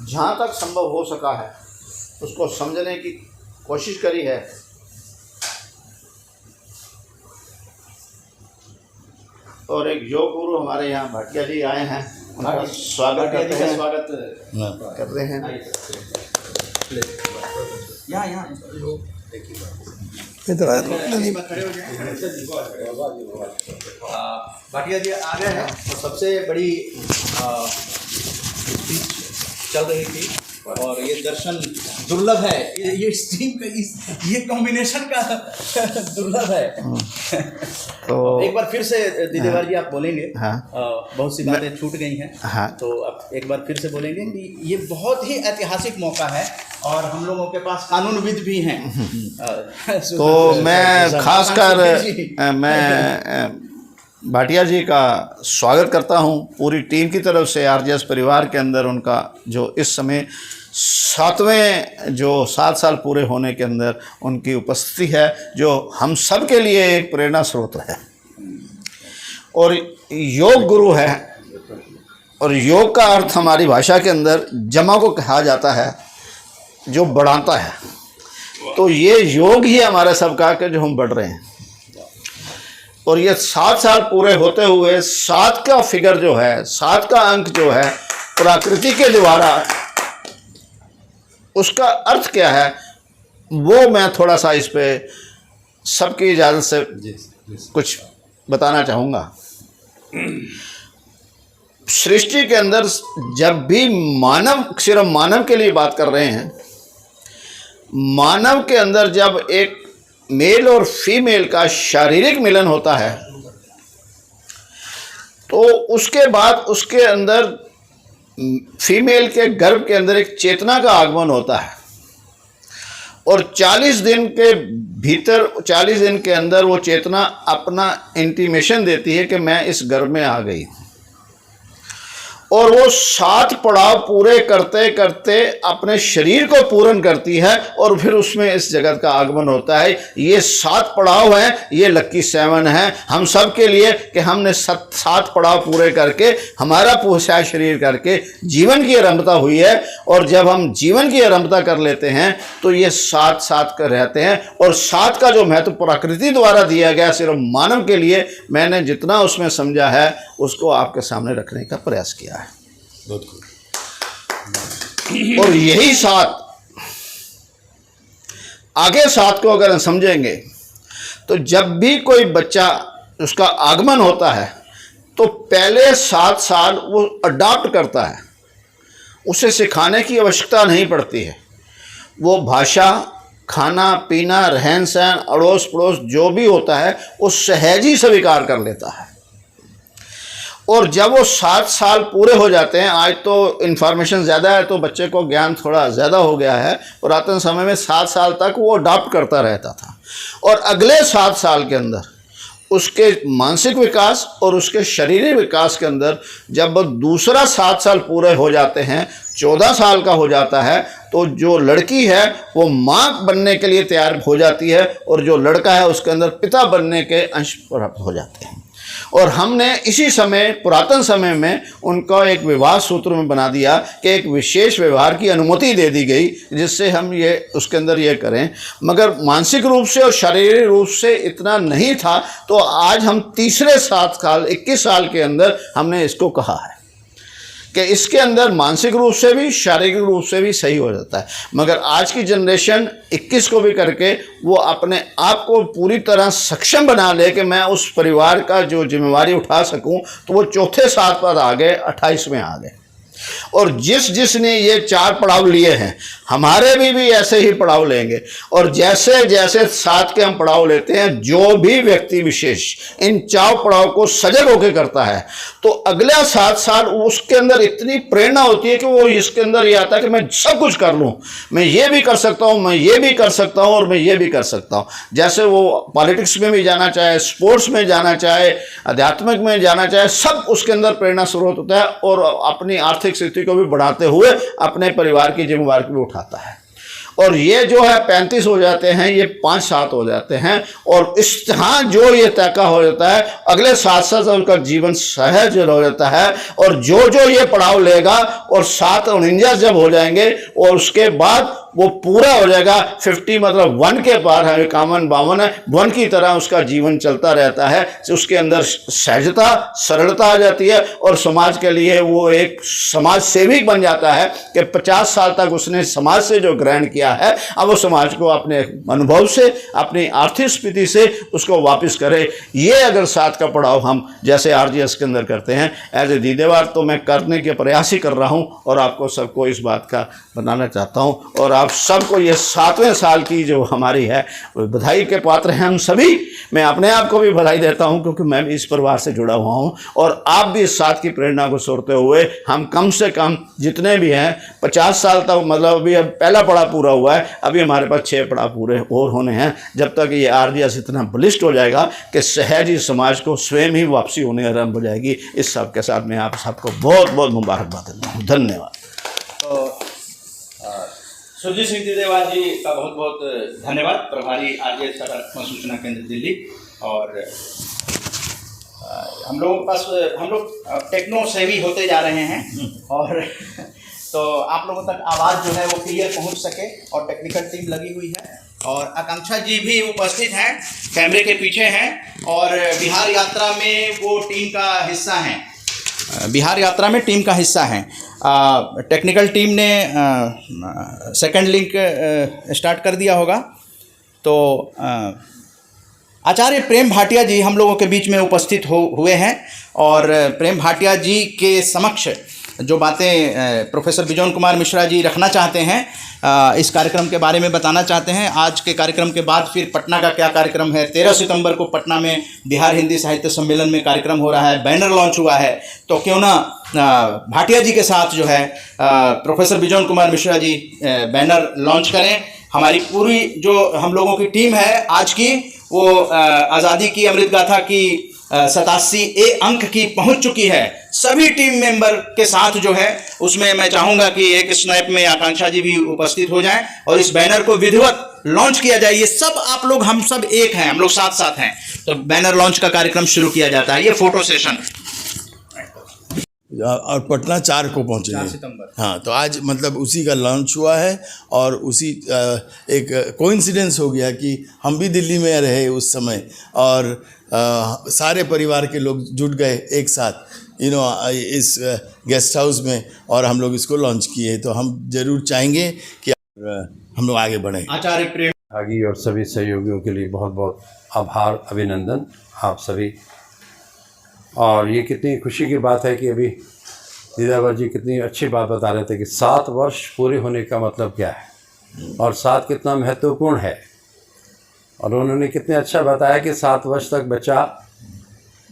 जहाँ तक संभव हो सका है उसको समझने की कोशिश करी है। और एक योग गुरु हमारे यहाँ भाटिया जी आए हैं, उनका स्वागत करते हैं। स्वागत करते हैं। इधर आए भाटिया जी आ गए हैं और सबसे बड़ी चीज चल रही थी और ये दर्शन दुर्लभ है, ये स्ट्रीम का ये कॉम्बिनेशन का दुर्लभ है। तो एक बार फिर से दीदेवार जी आप बोलेंगे। हाँ। बहुत सी बातें छूट गई हैं। हाँ। तो अब एक बार फिर से बोलेंगे कि ये बहुत ही ऐतिहासिक मौका है और हम लोगों के पास कानूनविद भी हैं। तो मैं खासकर मैं भाटिया जी का स्वागत करता हूं पूरी टीम की तरफ से। आरजेएस परिवार के अंदर उनका जो इस समय 7वें जो 7 साल पूरे होने के अंदर उनकी उपस्थिति है, जो हम सब के लिए एक प्रेरणा स्रोत है और योग गुरु है। और योग का अर्थ हमारी भाषा के अंदर जमा को कहा जाता है, जो बढ़ाता है। तो ये योग ही हमारा सबका कि जो हम बढ़ रहे हैं। और ये 7 साल पूरे होते हुए 7 का फिगर जो है, 7 का अंक जो है प्रकृति के द्वारा, उसका अर्थ क्या है वो मैं थोड़ा सा इस पे सबकी इजाज़त से कुछ बताना चाहूँगा। सृष्टि के अंदर जब भी मानव, सिर्फ मानव के लिए बात कर रहे हैं, मानव के अंदर जब एक मेल और फीमेल का शारीरिक मिलन होता है तो उसके बाद उसके अंदर फीमेल के गर्भ के अंदर एक चेतना का आगमन होता है और 40 दिन के भीतर, 40 दिन के अंदर वो चेतना अपना इंटीमेशन देती है कि मैं इस गर्भ में आ गई। और वो 7 पड़ाव पूरे करते करते अपने शरीर को पूर्ण करती है और फिर उसमें इस जगत का आगमन होता है। ये 7 पड़ाव हैं, ये लकी 7 हैं हम सब के लिए कि हमने 7 पड़ाव पूरे करके हमारा पूरा शरीर करके जीवन की आरंभता हुई है। और जब हम जीवन की आरंभता कर लेते हैं तो ये 7 कर रहते हैं। और 7 का जो महत्व प्रकृति द्वारा दिया गया सिर्फ मानव के लिए, मैंने जितना उसमें समझा है उसको आपके सामने रखने का प्रयास किया है। और यही 7 आगे 7 को अगर हम समझेंगे तो जब भी कोई बच्चा उसका आगमन होता है तो पहले 7 साल वो अडॉप्ट करता है, उसे सिखाने की आवश्यकता नहीं पड़ती है। वो भाषा, खाना पीना, रहन सहन, अड़ोस पड़ोस जो भी होता है वो सहज ही स्वीकार कर लेता है। और जब वो 7 साल पूरे हो जाते हैं, आज तो इन्फॉर्मेशन ज़्यादा है तो बच्चे को ज्ञान थोड़ा ज़्यादा हो गया है, पुरातन समय में 7 साल तक वो अडॉप्ट करता रहता था। और अगले 7 साल के अंदर उसके मानसिक विकास और उसके शारीरिक विकास के अंदर जब दूसरा 7 साल पूरे हो जाते हैं, 14 साल का हो जाता है, तो जो लड़की है वो माँ बनने के लिए तैयार हो जाती है और जो लड़का है उसके अंदर पिता बनने के अंश प्राप्त हो जाते हैं। और हमने इसी समय, पुरातन समय में उनका एक विवाह सूत्र में बना दिया कि एक विशेष व्यवहार की अनुमति दे दी गई जिससे हम ये उसके अंदर ये करें। मगर मानसिक रूप से और शारीरिक रूप से इतना नहीं था, तो आज हम तीसरे 7 साल 21 साल के अंदर हमने इसको कहा है कि इसके अंदर मानसिक रूप से भी शारीरिक रूप से भी सही हो जाता है। मगर आज की जनरेशन 21 को भी करके वो अपने आप को पूरी तरह सक्षम बना ले कि मैं उस परिवार का जो जिम्मेवारी उठा सकूं, तो वो चौथे साल पर आ गए, 28 में आ गए। और जिसने ये 4 पड़ाव लिए हैं, हमारे भी ऐसे ही पड़ाव लेंगे। और जैसे जैसे 7 के हम पड़ाव लेते हैं, जो भी व्यक्ति विशेष इन 4 पड़ाव को सजग होकर करता है, तो अगले 7 साल उसके अंदर इतनी प्रेरणा होती है कि वो इसके अंदर ये आता है कि मैं सब कुछ कर लूँ, मैं ये भी कर सकता हूँ, मैं ये भी कर सकता हूँ और मैं ये भी कर सकता हूँ। जैसे वो पॉलिटिक्स में भी जाना चाहे, स्पोर्ट्स में जाना चाहे, आध्यात्मिक में जाना चाहे, सब उसके अंदर प्रेरणा स्रोत होता है और अपनी आर्थिक स्थिति को भी बढ़ाते हुए अपने परिवार की जिम्मेवारी भी उठाता है। और ये जो है 35 हो जाते हैं, ये 5-7 हो जाते हैं, और इस तरह जो ये तय हो जाता है, अगले 7 साल उनका जीवन सहज हो जाता है। और जो ये पड़ाव लेगा और 7-49 जब हो जाएंगे और उसके बाद वो पूरा हो जाएगा, 50 मतलब 1 के पार है, 51-52 है, 1 की तरह उसका जीवन चलता रहता है। उसके अंदर सहजता, सरलता आ जाती है और समाज के लिए वो एक समाज सेविक बन जाता है कि 50 साल तक उसने समाज से जो ग्रहण किया है, अब वो समाज को अपने अनुभव से, अपनी आर्थिक स्थिति से उसको वापस करे। ये अगर 7 का पड़ाव हम जैसे RGS के अंदर करते हैं, एज ए दीदेवार तो मैं करने के प्रयास ही कर रहा हूँ और आपको सबको इस बात का बताना चाहता हूँ। और आप सबको ये 7वें साल की जो हमारी है बधाई के पात्र हैं हम सभी। मैं अपने आप को भी बधाई देता हूं क्योंकि मैं भी इस परिवार से जुड़ा हुआ हूं, और आप भी इस 7 की प्रेरणा को सोचते हुए हम कम से कम जितने भी हैं 50 साल तक, मतलब अभी अब पहला पड़ाव पूरा हुआ है, अभी हमारे पास 6 पड़ाव पूरे और होने हैं। जब तक ये RGS इतना बलिष्ठ हो जाएगा कि सहज ही समाज को स्वयं ही वापसी होने आरंभ हो जाएगी। इस सब के साथ मैं आप सबको बहुत बहुत मुबारकबाद देता हूँ। धन्यवाद। सुरजीत सिंह दीदेवार जी का बहुत बहुत धन्यवाद, प्रभारी RGS सकारात्मक सूचना केंद्र दिल्ली। और हम लोग टेक्नो सेवी होते जा रहे हैं, और तो आप लोगों तक आवाज़ जो है वो क्लियर पहुंच सके, और टेक्निकल टीम लगी हुई है, और आकांक्षा जी भी उपस्थित हैं, कैमरे के पीछे हैं, और बिहार यात्रा में वो टीम का हिस्सा हैं, बिहार यात्रा में टीम का हिस्सा हैं। टेक्निकल टीम ने सेकंड लिंक स्टार्ट कर दिया होगा। तो आचार्य प्रेम भाटिया जी हम लोगों के बीच में उपस्थित हुए हैं, और प्रेम भाटिया जी के समक्ष जो बातें प्रोफेसर बिजोन कुमार मिश्रा जी रखना चाहते हैं, इस कार्यक्रम के बारे में बताना चाहते हैं। आज के कार्यक्रम के बाद फिर पटना का क्या कार्यक्रम है, 13 सितंबर को पटना में बिहार हिंदी साहित्य सम्मेलन में कार्यक्रम हो रहा है, बैनर लॉन्च हुआ है, तो क्यों ना भाटिया जी के साथ जो है प्रोफेसर बिजोन कुमार मिश्रा जी बैनर लॉन्च करें। हमारी पूरी जो हम लोगों की टीम है आज की, वो आज़ादी की अमृत गाथा की 87 अंक की पहुंच चुकी है। सभी टीम मेंबर के साथ जो है उसमें मैं चाहूँगा कि एक स्नैप में आकांक्षा जी भी उपस्थित हो जाएं और इस बैनर को विधिवत लॉन्च किया जाए। ये सब आप लोग, हम सब एक हैं, हम लोग साथ साथ हैं, तो बैनर लॉन्च का कार्यक्रम शुरू किया जाता है। ये फोटो सेशन और पटना 4 को पहुँचे 4 सितंबर। हाँ, तो आज मतलब उसी का लॉन्च हुआ है, और उसी एक कोइंसिडेंस हो गया कि हम भी दिल्ली में रहे उस समय, और सारे परिवार के लोग जुट गए एक साथ इस गेस्ट हाउस में, और हम लोग इसको लॉन्च किए। तो हम जरूर चाहेंगे कि हम लोग आगे बढ़ें। आचार्य प्रेम भागी और सभी सहयोगियों के लिए बहुत बहुत आभार, अभिनंदन आप सभी। और ये कितनी खुशी की बात है कि अभी दीदावर जी कितनी अच्छी बात बता रहे थे कि 7 वर्ष पूरे होने का मतलब क्या है और 7 कितना महत्वपूर्ण है। और उन्होंने कितने अच्छा बताया कि 7 वर्ष तक बच्चा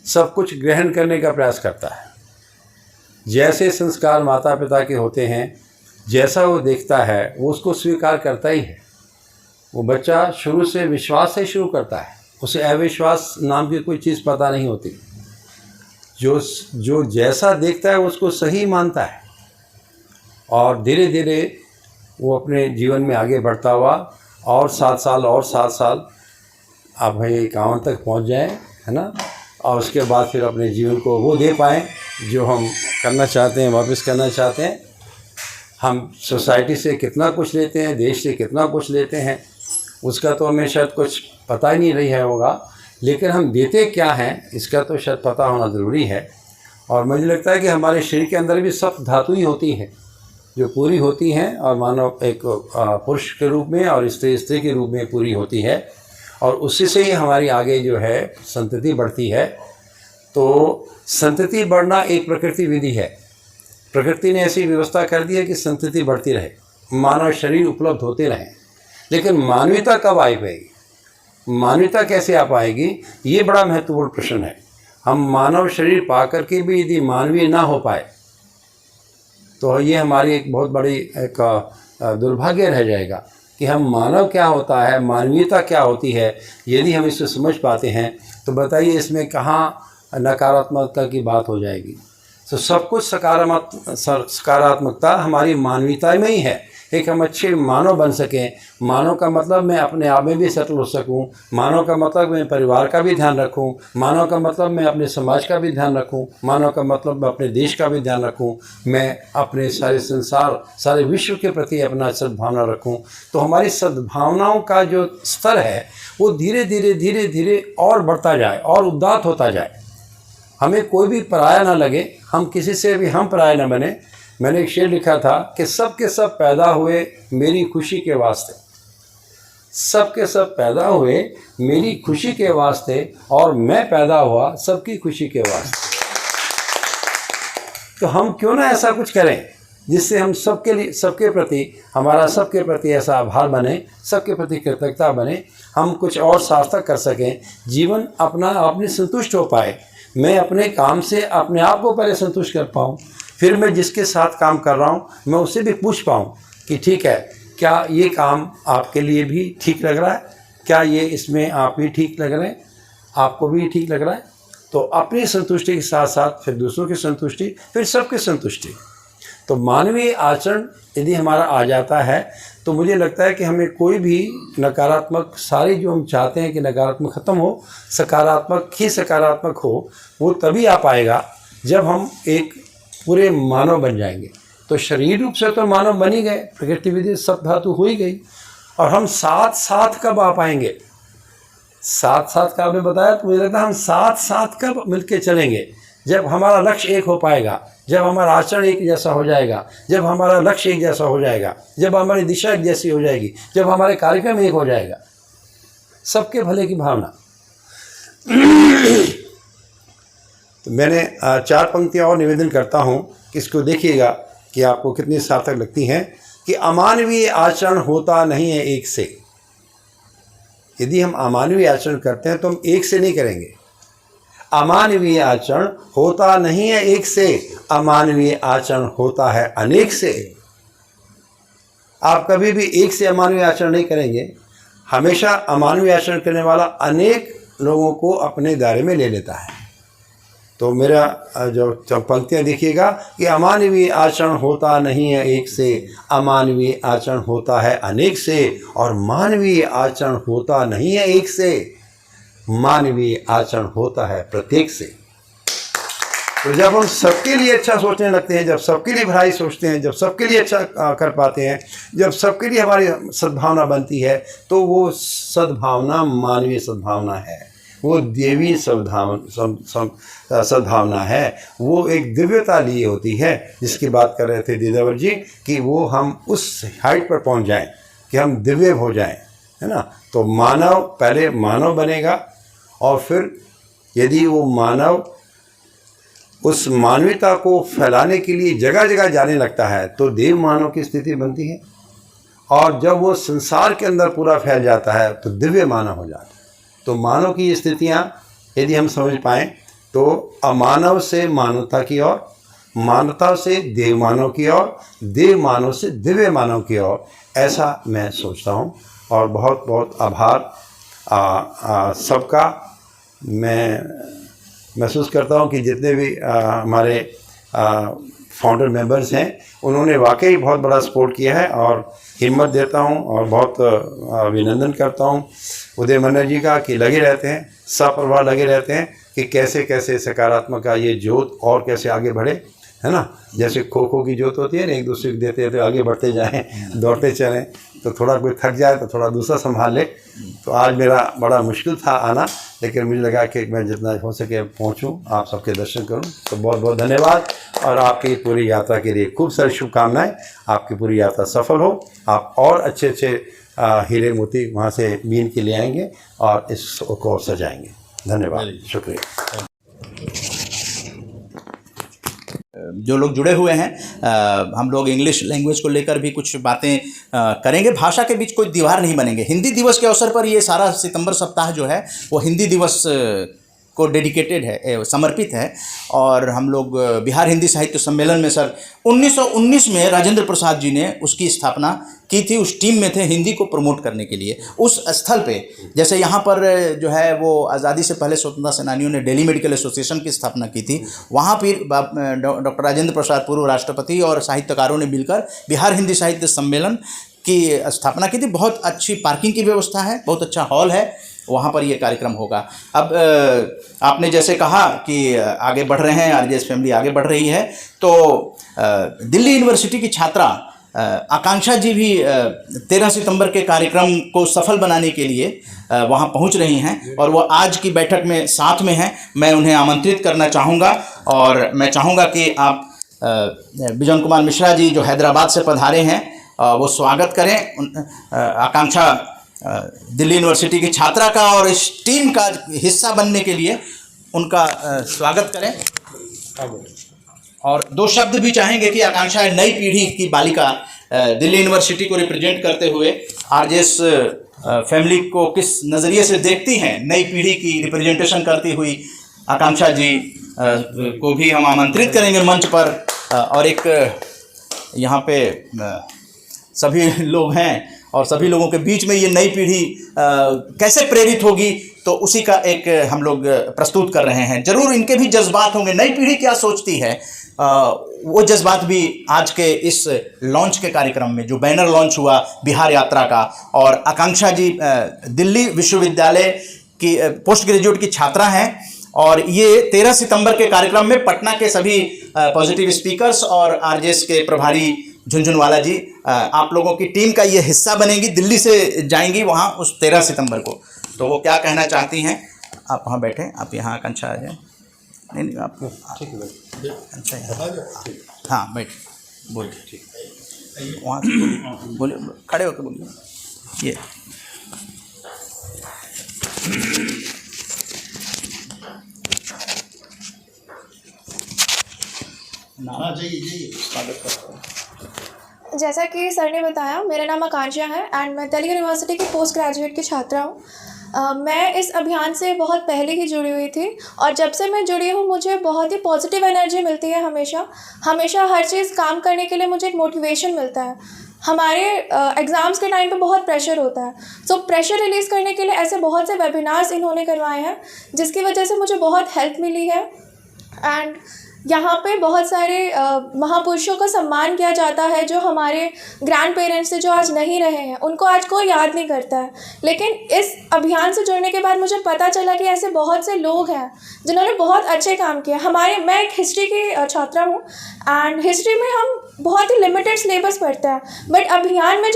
सब कुछ ग्रहण करने का प्रयास करता है। जैसे संस्कार माता पिता के होते हैं, जैसा वो देखता है वो उसको स्वीकार करता ही है। वो बच्चा शुरू से विश्वास से शुरू करता है, उसे अविश्वास नाम की कोई चीज़ पता नहीं होती। जो जैसा देखता है उसको सही मानता है, और धीरे धीरे वो अपने जीवन में आगे बढ़ता हुआ और 7 साल और 7 साल आप भाई 51 तक पहुंच जाएं, है ना। और उसके बाद फिर अपने जीवन को वो दे पाएँ जो हम करना चाहते हैं, वापस करना चाहते हैं। हम सोसाइटी से कितना कुछ लेते हैं, देश से कितना कुछ लेते हैं, उसका तो हमें शायद कुछ पता ही नहीं रही है होगा, लेकिन हम देते क्या हैं इसका तो शायद पता होना ज़रूरी है। और मुझे लगता है कि हमारे शरीर के अंदर भी सप्त धातु ही होती हैं जो पूरी होती हैं, और मानव एक पुरुष के रूप में और स्त्री के रूप में पूरी होती है, और उसी से ही हमारी आगे जो है संतति बढ़ती है। तो संतति बढ़ना एक प्रकृति विधि है। प्रकृति ने ऐसी व्यवस्था कर दी है कि संतति बढ़ती रहे, मानव शरीर उपलब्ध होते रहें। लेकिन मानवीयता कब आ पाएगी, मानवीयता कैसे आ पाएगी, ये बड़ा महत्वपूर्ण प्रश्न है। हम मानव शरीर पा करके भी यदि मानवीय ना हो पाए तो ये हमारी एक बहुत बड़ी एक दुर्भाग्य रह जाएगा कि हम मानव क्या होता है, मानवीयता क्या होती है, यदि हम इसे समझ पाते हैं तो बताइए इसमें कहाँ नकारात्मकता की बात हो जाएगी। तो सब कुछ सकारात्मकता हमारी मानवीयता में ही है। एक हम अच्छे मानव बन सकें, मानव का मतलब मैं अपने आप में भी सेटल हो सकूं, मानव का मतलब मैं परिवार का भी ध्यान रखूं, मानव का मतलब मैं अपने समाज का भी ध्यान रखूं, मानव का मतलब मैं अपने देश का भी ध्यान रखूं, मैं अपने सारे संसार सारे विश्व के प्रति अपना सद्भावना रखूं। तो हमारी सद्भावनाओं का जो स्तर है वो धीरे धीरे और बढ़ता जाए और उदात्त होता जाए। हमें कोई भी पराया ना लगे, हम किसी से भी हम पराया ना बने। मैंने एक शेर लिखा था कि सब के सब पैदा हुए मेरी खुशी के वास्ते, सब के सब पैदा हुए मेरी खुशी के वास्ते, और मैं पैदा हुआ सबकी खुशी के वास्ते। तो हम क्यों ना ऐसा कुछ करें जिससे हम सबके लिए, सबके प्रति हमारा सबके प्रति ऐसा आभार बने, सबके प्रति कृतज्ञता बने, हम कुछ और सार्थक कर सकें, जीवन अपना अपने संतुष्ट हो पाए। मैं अपने काम से अपने आप को पहले संतुष्ट कर पाऊँ, फिर मैं जिसके साथ काम कर रहा हूँ मैं उससे भी पूछ पाऊँ कि ठीक है, क्या ये काम आपके लिए भी ठीक लग रहा है, क्या ये इसमें आप भी ठीक लग रहे हैं, आपको भी ठीक लग रहा है। तो अपनी संतुष्टि के साथ साथ फिर दूसरों की संतुष्टि, फिर सबकी संतुष्टि। तो मानवीय आचरण यदि हमारा आ जाता है तो मुझे लगता है कि हमें कोई भी नकारात्मक, सारी जो हम चाहते हैं कि नकारात्मक ख़त्म हो, सकारात्मक ही सकारात्मक हो, वो तभी आ पाएगा जब हम एक पूरे मानव बन जाएंगे। तो शरीर रूप से तो मानव बन ही गए, प्रकृति विधि सब धातु हो ही गई, और हम साथ साथ कब आ पाएंगे, साथ साथ का आपने बताया, तो मुझे लगता है हम साथ साथ कब मिलके चलेंगे, जब हमारा लक्ष्य एक हो पाएगा, जब हमारा आचरण एक जैसा हो जाएगा, जब हमारा लक्ष्य एक जैसा हो जाएगा, जब हमारी दिशा एक जैसी हो जाएगी, जब हमारे कार्यक्रम एक हो जाएगा, सबके भले की भावना। तो मैंने 4 पंक्तियाँ और निवेदन करता हूँ कि इसको देखिएगा कि आपको कितनी सार्थक लगती हैं। कि अमानवीय आचरण होता नहीं है एक से। यदि हम अमानवीय आचरण करते हैं तो हम एक से नहीं करेंगे। अमानवीय आचरण होता नहीं है एक से, अमानवीय आचरण होता है अनेक से। आप कभी भी एक से अमानवीय आचरण नहीं करेंगे, हमेशा अमानवीय आचरण करने वाला अनेक लोगों को अपने दायरे में ले लेता है। तो मेरा जो पंक्तियाँ देखिएगा कि अमानवीय आचरण होता नहीं है एक से, अमानवीय आचरण होता है अनेक से, और मानवीय आचरण होता नहीं है एक से, मानवीय आचरण होता है प्रत्येक से। तो जब हम सबके लिए अच्छा सोचने लगते हैं, जब सबके लिए भलाई सोचते हैं, जब सबके लिए अच्छा कर पाते हैं, जब सबके लिए हमारी सद्भावना बनती है, तो वो सद्भावना मानवीय सद्भावना है, वो देवी सद्भावना है, वो एक दिव्यता लिए होती है, जिसकी बात कर रहे थे दीदावर जी कि वो हम उस हाइट पर पहुंच जाएं कि हम दिव्य हो जाएं, है ना। तो मानव पहले मानव बनेगा, और फिर यदि वो मानव उस मानवता को फैलाने के लिए जगह जगह जाने लगता है तो देव मानव की स्थिति बनती है, और जब वो संसार के अंदर पूरा फैल जाता है तो दिव्य मानव हो जाता है। तो मानव की स्थितियाँ यदि हम समझ पाएँ तो अमानव से मानवता की ओर, मानवता से देव मानव की ओर, देव मानव से दिव्य मानव की ओर, ऐसा मैं सोचता हूँ। और बहुत बहुत आभार सबका। मैं महसूस करता हूँ कि जितने भी हमारे फाउंडर मेंबर्स हैं उन्होंने वाकई बहुत बड़ा सपोर्ट किया है, और हिम्मत देता हूँ और बहुत अभिनंदन करता हूँ उदय मन्ना जी का कि लगे रहते हैं, सपरिवार लगे रहते हैं कि कैसे कैसे सकारात्मक का ये जोत और कैसे आगे बढ़े, है ना। जैसे खो खो की जोत होती है ना, एक दूसरे को देते हैं तो आगे बढ़ते जाएं, दौड़ते चलें, तो थोड़ा कोई थक जाए तो थोड़ा दूसरा संभाल ले। तो आज मेरा बड़ा मुश्किल था आना, लेकिन मुझे लगा कि मैं जितना हो सके पहुँचूँ, आप सबके दर्शन करूँ। तो बहुत बहुत धन्यवाद और आपकी पूरी यात्रा के लिए खूब सारी शुभकामनाएं। आपकी पूरी यात्रा सफल हो, आप और अच्छे अच्छे हीरे मोती वहाँ से बीन के ले आएंगे और इसको और सजाएंगे। धन्यवाद, शुक्रिया। जो लोग जुड़े हुए हैं, हम लोग इंग्लिश लैंग्वेज को लेकर भी कुछ बातें करेंगे। भाषा के बीच कोई दीवार नहीं बनेंगे। हिंदी दिवस के अवसर पर ये सारा सितंबर सप्ताह जो है वो हिंदी दिवस को डेडिकेटेड है, समर्पित है। और हम लोग बिहार हिंदी साहित्य सम्मेलन में सर 1919 में राजेंद्र प्रसाद जी ने उसकी स्थापना की थी। उस टीम में थे हिंदी को प्रमोट करने के लिए। उस स्थल पे जैसे यहाँ पर जो है वो आज़ादी से पहले स्वतंत्रता सेनानियों ने दिल्ली मेडिकल एसोसिएशन की स्थापना की थी, वहाँ फिर डॉक्टर राजेंद्र प्रसाद पूर्व राष्ट्रपति और साहित्यकारों ने मिलकर बिहार हिंदी साहित्य सम्मेलन की स्थापना की थी। बहुत अच्छी पार्किंग की व्यवस्था है, बहुत अच्छा हॉल है, वहाँ पर ये कार्यक्रम होगा। अब आपने जैसे कहा कि आगे बढ़ रहे हैं, आरजेएस फैमिली आगे बढ़ रही है, तो दिल्ली यूनिवर्सिटी की छात्रा आकांक्षा जी भी 13 सितंबर के कार्यक्रम को सफल बनाने के लिए वहाँ पहुँच रही हैं और वो आज की बैठक में साथ में हैं। मैं उन्हें आमंत्रित करना चाहूँगा और मैं चाहूँगा कि आप बिजोन कुमार मिश्रा जी जो हैदराबाद से पधारे हैं वो स्वागत करें। आकांक्षा दिल्ली यूनिवर्सिटी की छात्रा का और इस टीम का हिस्सा बनने के लिए उनका स्वागत करें। और दो शब्द भी चाहेंगे कि आकांक्षा नई पीढ़ी की बालिका दिल्ली यूनिवर्सिटी को रिप्रेजेंट करते हुए आरजेएस फैमिली को किस नज़रिए से देखती हैं। नई पीढ़ी की रिप्रेजेंटेशन करती हुई आकांक्षा जी को भी हम आमंत्रित करेंगे मंच पर। और एक यहाँ पे सभी लोग हैं और सभी लोगों के बीच में ये नई पीढ़ी कैसे प्रेरित होगी, तो उसी का एक हम लोग प्रस्तुत कर रहे हैं। ज़रूर इनके भी जज्बात होंगे, नई पीढ़ी क्या सोचती है, वो जज्बात भी आज के इस लॉन्च के कार्यक्रम में, जो बैनर लॉन्च हुआ बिहार यात्रा का। और आकांक्षा जी दिल्ली विश्वविद्यालय की पोस्ट ग्रेजुएट की छात्रा हैं और ये 13 सितंबर के कार्यक्रम में पटना के सभी पॉजिटिव स्पीकर्स और आरजेएस के प्रभारी झुनझुनवाला जी आप लोगों की टीम का ये हिस्सा बनेंगी। दिल्ली से जाएंगी वहाँ उस 13 सितंबर को। तो वो क्या कहना चाहती हैं, आप वहाँ बैठें, आप यहाँ आकांक्षा आ जाए। नहीं आप ठीक है, अच्छा हाँ बैठ, बोलिए, ठीक वहाँ से बोलिए, खड़े होकर बोलिए। ये नाना जी स्वागत करता हूँ। जैसा कि सर ने बताया, मेरा नाम आकांक्षा है एंड मैं दिल्ली यूनिवर्सिटी की पोस्ट ग्रेजुएट की छात्रा हूँ। मैं इस अभियान से बहुत पहले ही जुड़ी हुई थी और जब से मैं जुड़ी हूँ मुझे बहुत ही पॉजिटिव एनर्जी मिलती है। हमेशा हर चीज़ काम करने के लिए मुझे एक मोटिवेशन मिलता है। हमारे एग्ज़ाम्स के टाइम पे बहुत प्रेशर होता है, सो प्रेशर रिलीज़ करने के लिए ऐसे बहुत से वेबिनार्स इन्होंने करवाए हैं जिसकी वजह से मुझे बहुत हेल्प मिली है। एंड यहाँ पे बहुत सारे महापुरुषों का सम्मान किया जाता है जो हमारे ग्रैंड पेरेंट्स से जो आज नहीं रहे हैं, उनको आज कोई याद नहीं करता है। लेकिन इस अभियान से जुड़ने के बाद मुझे पता चला कि ऐसे बहुत से लोग हैं जिन्होंने बहुत अच्छे काम किए। मैं एक हिस्ट्री की छात्रा हूँ एंड हिस्ट्री में हम बहुत ही लिमिटेड सिलेबस पढ़ते हैं, बट अभियान में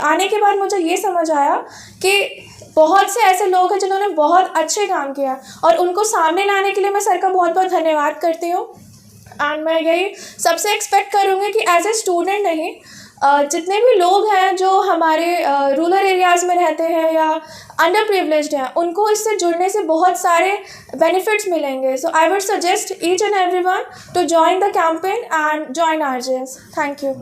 आने के बाद मुझे ये समझ आया कि बहुत से ऐसे लोग हैं जिन्होंने बहुत अच्छे काम किया और उनको सामने लाने के लिए मैं सर का बहुत बहुत धन्यवाद करती हूँ। एंड मैं यही सबसे एक्सपेक्ट करूँगी कि एज ए स्टूडेंट नहीं, जितने भी लोग हैं जो हमारे रूरल एरियाज़ में रहते हैं या अंडर प्रिविलेज्ड हैं, उनको इससे जुड़ने से बहुत सारे बेनिफिट्स मिलेंगे। So I would suggest each and everyone to join the campaign and join RJS. Thank you.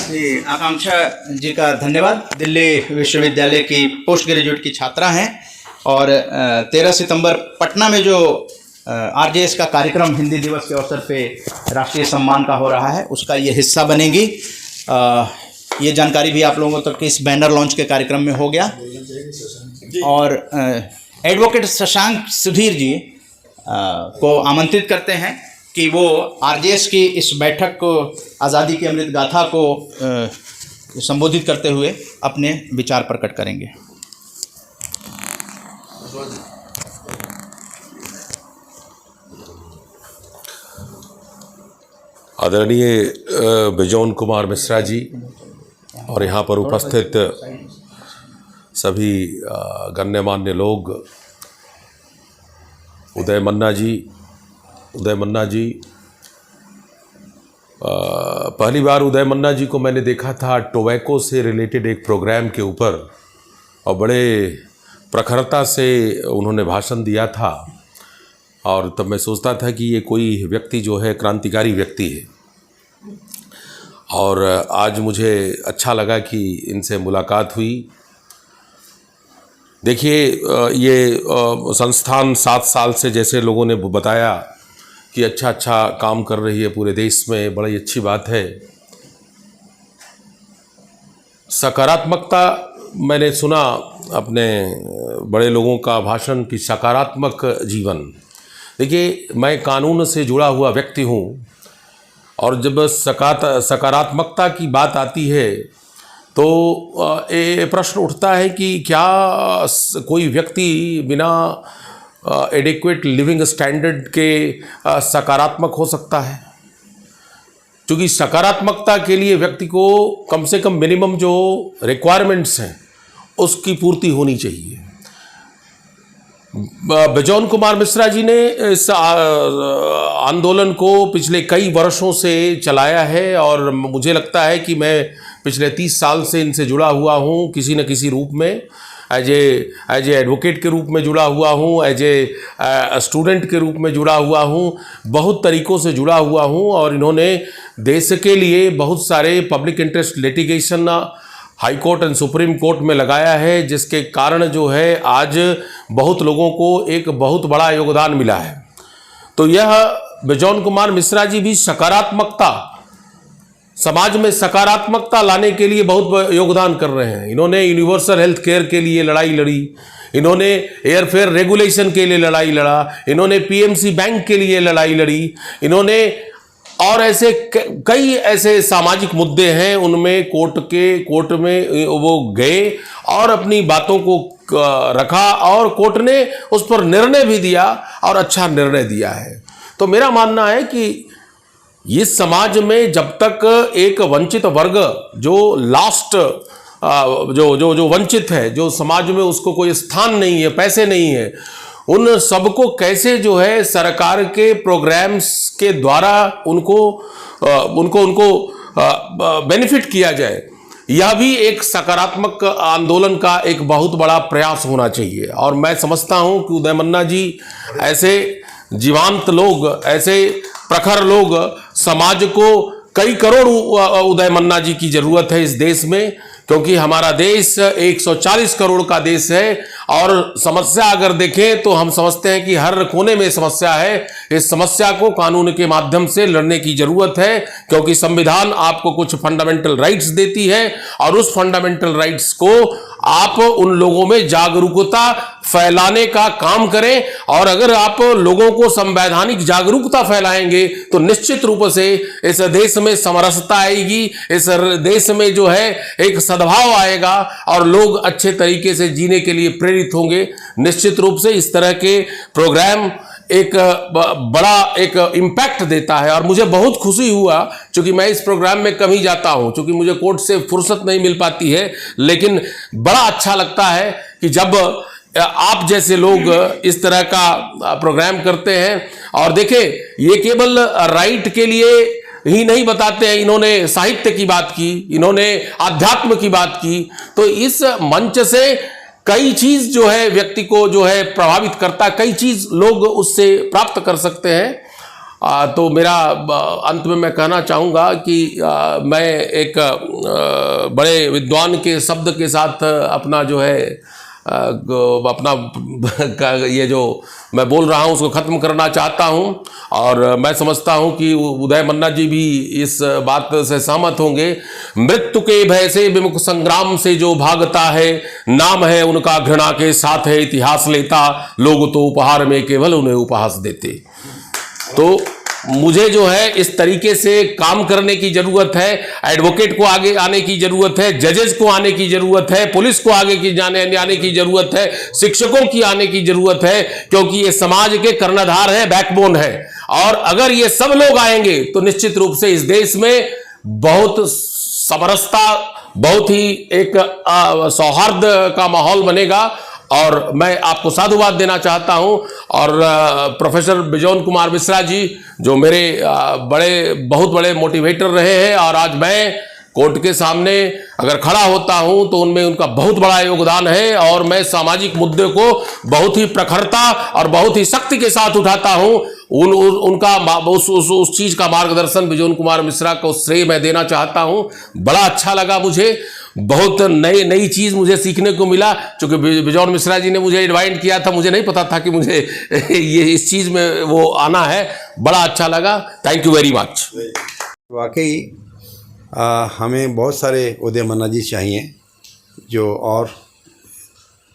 जी आकांक्षा जी का धन्यवाद। दिल्ली विश्वविद्यालय की पोस्ट ग्रेजुएट की छात्रा हैं और 13 सितंबर पटना में जो आरजेएस का कार्यक्रम हिंदी दिवस के अवसर पे राष्ट्रीय सम्मान का हो रहा है उसका ये हिस्सा बनेगी। ये जानकारी भी आप लोगों तक इस बैनर लॉन्च के कार्यक्रम में हो गया। और एडवोकेट शशांक सुधीर जी को आमंत्रित करते हैं कि वो आरजेएस की इस बैठक को, आज़ादी की अमृत गाथा को संबोधित करते हुए अपने विचार प्रकट करेंगे। आदरणीय बिजोन कुमार मिश्रा जी और यहाँ पर उपस्थित सभी गण्यमान्य लोग, उदय मन्ना जी, पहली बार उदय मन्ना जी को मैंने देखा था टोबैको से रिलेटेड एक प्रोग्राम के ऊपर और बड़े प्रखरता से उन्होंने भाषण दिया था और तब मैं सोचता था कि ये कोई व्यक्ति जो है क्रांतिकारी व्यक्ति है और आज मुझे अच्छा लगा कि इनसे मुलाकात हुई। देखिए ये संस्थान 7 साल से जैसे लोगों ने बताया कि अच्छा काम कर रही है पूरे देश में, बड़ी अच्छी बात है। सकारात्मकता मैंने सुना अपने बड़े लोगों का भाषण कि सकारात्मक जीवन। देखिए मैं कानून से जुड़ा हुआ व्यक्ति हूँ और जब सकारात्मकता की बात आती है तो ये प्रश्न उठता है कि क्या कोई व्यक्ति बिना एडिक्वेट लिविंग स्टैंडर्ड के सकारात्मक हो सकता है? क्योंकि सकारात्मकता के लिए व्यक्ति को कम से कम मिनिमम जो रिक्वायरमेंट्स हैं उसकी पूर्ति होनी चाहिए। बिजोन कुमार मिश्रा जी ने इस आंदोलन को पिछले कई वर्षों से चलाया है और मुझे लगता है कि मैं पिछले 30 साल से इनसे जुड़ा हुआ हूँ, किसी न किसी रूप में एज ए एडवोकेट के रूप में जुड़ा हुआ हूँ, एज ए स्टूडेंट के रूप में जुड़ा हुआ हूँ, बहुत तरीक़ों से जुड़ा हुआ हूँ और इन्होंने देश के लिए बहुत सारे public interest litigation high court and supreme court में लगाया है, जिसके कारण जो है आज बहुत लोगों को एक बहुत बड़ा योगदान मिला है। तो यह बिजोन कुमार मिश्रा जी भी सकारात्मकता, समाज में सकारात्मकता लाने के लिए बहुत योगदान कर रहे हैं। इन्होंने यूनिवर्सल हेल्थ केयर के लिए लड़ाई लड़ी, इन्होंने एयरफेयर रेगुलेशन के लिए लड़ाई लड़ा, इन्होंने पीएमसी बैंक के लिए लड़ाई लड़ी, इन्होंने और ऐसे कई ऐसे सामाजिक मुद्दे हैं उनमें कोर्ट में वो गए और अपनी बातों को रखा और कोर्ट ने उस पर निर्णय भी दिया और अच्छा निर्णय दिया है। तो मेरा मानना है कि इस समाज में जब तक एक वंचित वर्ग जो लास्ट जो वंचित है, जो समाज में उसको कोई स्थान नहीं है, पैसे नहीं है, उन सबको कैसे जो है सरकार के प्रोग्राम्स के द्वारा उनको बेनिफिट किया जाए, यह भी एक सकारात्मक आंदोलन का एक बहुत बड़ा प्रयास होना चाहिए। और मैं समझता हूं कि उदय मन्ना जी ऐसे जीवांत लोग, ऐसे प्रखर लोग, समाज को कई करोड़ उदय मन्ना जी की जरूरत है इस देश में, क्योंकि हमारा देश 140 करोड़ का देश है और समस्या अगर देखें तो हम समझते हैं कि हर कोने में समस्या है। इस समस्या को कानून के माध्यम से लड़ने की जरूरत है, क्योंकि संविधान आपको कुछ फंडामेंटल राइट्स देती है और उस फंडामेंटल राइट्स को आप उन लोगों में जागरूकता फैलाने का काम करें। और अगर आप लोगों को संवैधानिक जागरूकता फैलाएंगे तो निश्चित रूप से इस देश में समरसता आएगी, इस देश में जो है एक सद्भाव आएगा और लोग अच्छे तरीके से जीने के लिए प्रेरित होंगे। निश्चित रूप से इस तरह के प्रोग्राम एक बड़ा एक इम्पैक्ट देता है और मुझे बहुत खुशी हुआ, क्योंकि मैं इस प्रोग्राम में कम ही जाता हूं, क्योंकि मुझे कोर्ट से फुर्सत नहीं मिल पाती है, लेकिन बड़ा अच्छा लगता है कि जब आप जैसे लोग इस तरह का प्रोग्राम करते हैं। और देखें, ये केवल राइट के लिए ही नहीं बताते हैं, इन्होंने साहित्य की बात की, इन्होंने आध्यात्म की बात की, तो इस मंच से कई चीज जो है व्यक्ति को जो है प्रभावित करता, कई चीज लोग उससे प्राप्त कर सकते हैं। तो मेरा अंत में मैं कहना चाहूँगा कि मैं एक बड़े विद्वान के शब्द के साथ अपना जो है अपना ये जो मैं बोल रहा हूँ उसको ख़त्म करना चाहता हूँ। और मैं समझता हूँ कि उदय मन्ना जी भी इस बात से सहमत होंगे। मृत्यु के भय से विमुख संग्राम से जो भागता है, नाम है उनका घृणा के साथ है इतिहास लेता, लोग तो उपहार में केवल उन्हें उपहास देते। तो मुझे जो है इस तरीके से काम करने की जरूरत है। एडवोकेट को आगे आने की जरूरत है, जजेस को आने की जरूरत है, पुलिस को आगे की आने की जरूरत है, शिक्षकों की आने की जरूरत है, क्योंकि ये समाज के कर्णधार है, बैकबोन है। और अगर ये सब लोग आएंगे तो निश्चित रूप से इस देश में बहुत समरसता, बहुत ही एक सौहार्द का माहौल बनेगा। और मैं आपको साधुवाद देना चाहता हूं। और प्रोफेसर बिजोन कुमार मिश्रा जी जो मेरे बहुत बड़े मोटिवेटर रहे हैं, और आज मैं कोर्ट के सामने अगर खड़ा होता हूं तो उनमें उनका बहुत बड़ा योगदान है। और मैं सामाजिक मुद्दे को बहुत ही प्रखरता और बहुत ही शक्ति के साथ उठाता हूं। उनका उस चीज का मार्गदर्शन बिजोन कुमार मिश्रा को श्रेय मैं देना चाहता हूं। बड़ा अच्छा लगा मुझे, बहुत नई चीज मुझे सीखने को मिला। क्योंकि बिजोन मिश्रा जी ने मुझे इनवाइट किया था, मुझे नहीं पता था कि मुझे ये इस चीज में वो आना है। बड़ा अच्छा लगा, थैंक यू वेरी मच। वाकई हमें बहुत सारे उदय मन्ना जी चाहिए जो, और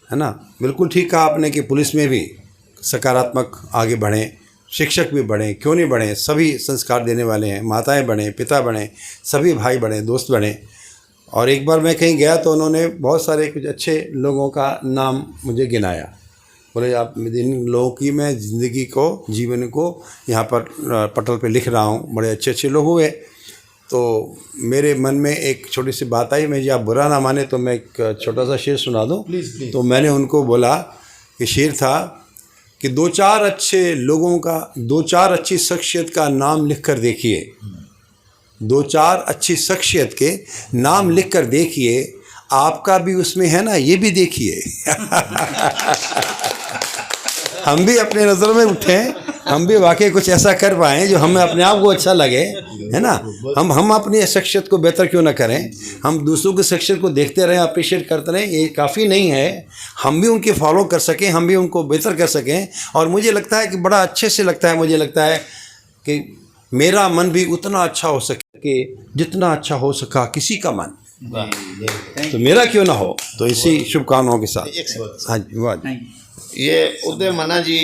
है ना, बिल्कुल ठीक कहा आपने कि पुलिस में भी सकारात्मक आगे बढ़ें, शिक्षक भी बढ़ें, क्यों नहीं बढ़ें, सभी संस्कार देने वाले हैं, माताएं बढ़ें, पिता बढ़ें, सभी भाई बढ़ें, दोस्त बढ़ें। और एक बार मैं कहीं गया तो उन्होंने बहुत सारे कुछ अच्छे लोगों का नाम मुझे गिनाया। बोले आप इन लोगों की मैं ज़िंदगी को, जीवन को यहाँ पर पटल पे लिख रहा हूँ, बड़े अच्छे अच्छे लोग हुए। तो मेरे मन में एक छोटी सी बात आई, मैं आप बुरा ना माने तो मैं एक छोटा सा शेर सुना दूँ। प्लीज़। तो मैंने उनको बोला कि शेर था कि 2-4 अच्छे लोगों का, 2-4 अच्छी शख्सियत का नाम लिख कर देखिए, 2-4 अच्छी शख्सियत के नाम लिख कर देखिए, आपका भी उसमें है ना, ये भी देखिए। हम भी अपने नज़र में उठें, हम भी वाकई कुछ ऐसा कर पाएँ जो हमें अपने आप को अच्छा लगे, है ना। हम अपनी शख्सियत को बेहतर क्यों ना करें, हम दूसरों की शख्सियत को देखते रहें, अप्रिशिएट करते रहें, ये काफ़ी नहीं है। हम भी उनके फॉलो कर सकें, हम भी उनको बेहतर कर सकें। और मुझे लगता है कि बड़ा अच्छे से लगता है, मुझे लगता है कि मेरा मन भी उतना अच्छा हो सके जितना अच्छा हो सका किसी का मन, तो मेरा क्यों ना हो। तो इसी शुभकामनाओं के साथ हाँ जी, वाह। ये उदय मन्ना जी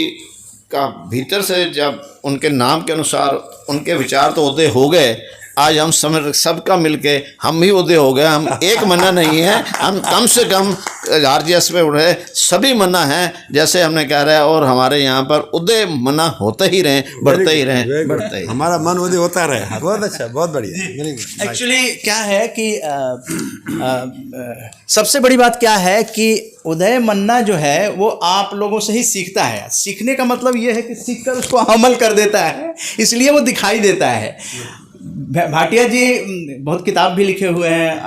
का भीतर से जब उनके नाम के अनुसार उनके विचार तो उदय हो गए, आज हम सबका मिलके हम भी उदय हो गए। हम एक मन्ना नहीं है, हम कम से कम आरजीएस में उड़े सभी मन्ना हैं, जैसे हमने कह रहा है। और हमारे यहाँ पर उदय मन्ना होते ही रहें, बढ़ते ही रहें, बढ़ते ही। हमारा मन उदय होता रहे। बहुत अच्छा, बहुत बढ़िया। एक्चुअली क्या है कि सबसे बड़ी बात क्या है कि उदय मन्ना जो है वो आप लोगों से ही सीखता है। सीखने का मतलब ये है कि सीख कर उसको अमल कर देता है, इसलिए वो दिखाई देता है। भाटिया जी बहुत किताब भी लिखे हुए हैं,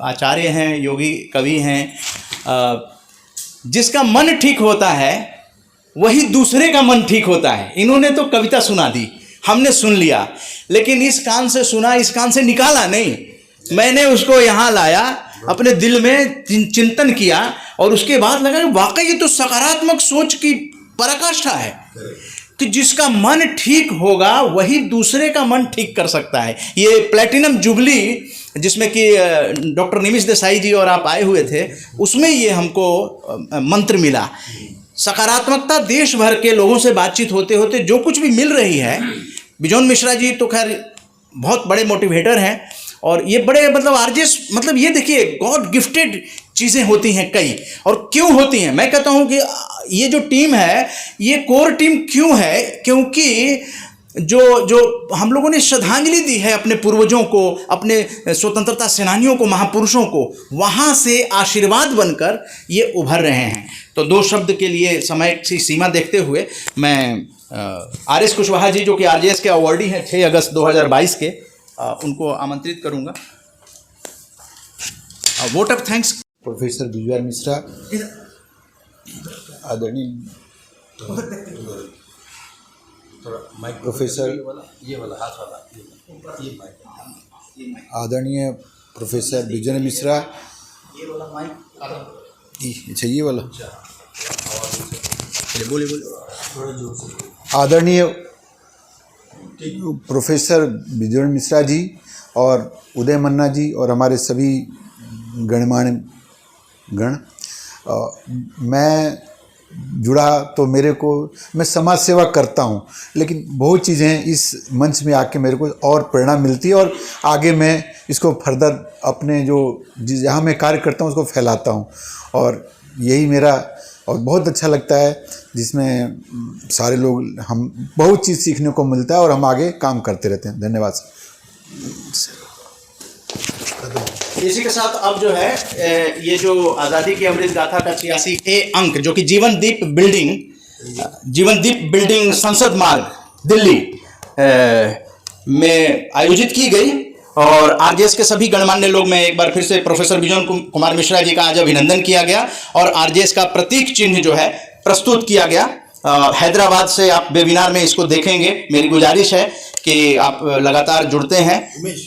आचार्य हैं, योगी कवि हैं। जिसका मन ठीक होता है वही दूसरे का मन ठीक होता है। इन्होंने तो कविता सुना दी, हमने सुन लिया, लेकिन इस कान से सुना, इस कान से निकाला नहीं। मैंने उसको यहाँ लाया, अपने दिल में चिंतन किया, और उसके बाद लगा कि वाकई ये तो सकारात्मक सोच की पराकाष्ठा है कि जिसका मन ठीक होगा वही दूसरे का मन ठीक कर सकता है। ये प्लैटिनम जुबली जिसमें कि डॉक्टर निमिष देसाई जी और आप आए हुए थे, उसमें ये हमको मंत्र मिला। सकारात्मकता देश भर के लोगों से बातचीत होते होते जो कुछ भी मिल रही है, बिजोन मिश्रा जी तो खैर बहुत बड़े मोटिवेटर हैं, और ये बड़े मतलब आरजेएस, मतलब ये देखिए गॉड गिफ्टेड चीज़ें होती हैं कई। और क्यों होती हैं, मैं कहता हूँ कि ये जो टीम है ये कोर टीम क्यों है, क्योंकि जो हम लोगों ने श्रद्धांजलि दी है अपने पूर्वजों को, अपने स्वतंत्रता सेनानियों को, महापुरुषों को, वहाँ से आशीर्वाद बनकर ये उभर रहे हैं। तो 2 शब्द के लिए समय की सीमा देखते हुए मैं आर.एस. कुशवाहा जी जो कि आरजेएस के अवॉर्डी हैं 6 अगस्त 2022 के, उनको आमंत्रित करूँगा। Vote of thanks professor Bijay Mishra, आदरणीय प्रोफेसर आदरणीय प्रोफेसर बिजय मिश्रा, अच्छा ये वाला बोले आदरणीय प्रोफेसर बिजय मिश्रा जी और उदय मन्ना जी और हमारे सभी गणमान्य गण, मैं जुड़ा तो मेरे को, मैं समाज सेवा करता हूँ, लेकिन बहुत चीज़ें इस मंच में आके मेरे को और प्रेरणा मिलती है और आगे मैं इसको फर्दर अपने जो जहाँ मैं कार्य करता हूँ उसको फैलाता हूँ। और यही मेरा, और बहुत अच्छा लगता है जिसमें सारे लोग, हम बहुत चीज़ सीखने को मिलता है और हम आगे काम करते रहते हैं। धन्यवाद सर। इसी के साथ अब जो है ये जो आज़ादी की अमृत गाथा का 86 अंक जो कि जीवनदीप बिल्डिंग संसद मार्ग दिल्ली में आयोजित की गई और आरजेएस के सभी गणमान्य लोग, मैं एक बार फिर से प्रोफेसर बिजोन कुमार मिश्रा जी का आज अभिनंदन किया गया और आरजेएस का प्रतीक चिन्ह जो है प्रस्तुत किया गया। हैदराबाद से आप वेबिनार में इसको देखेंगे। मेरी गुजारिश है कि आप लगातार जुड़ते हैं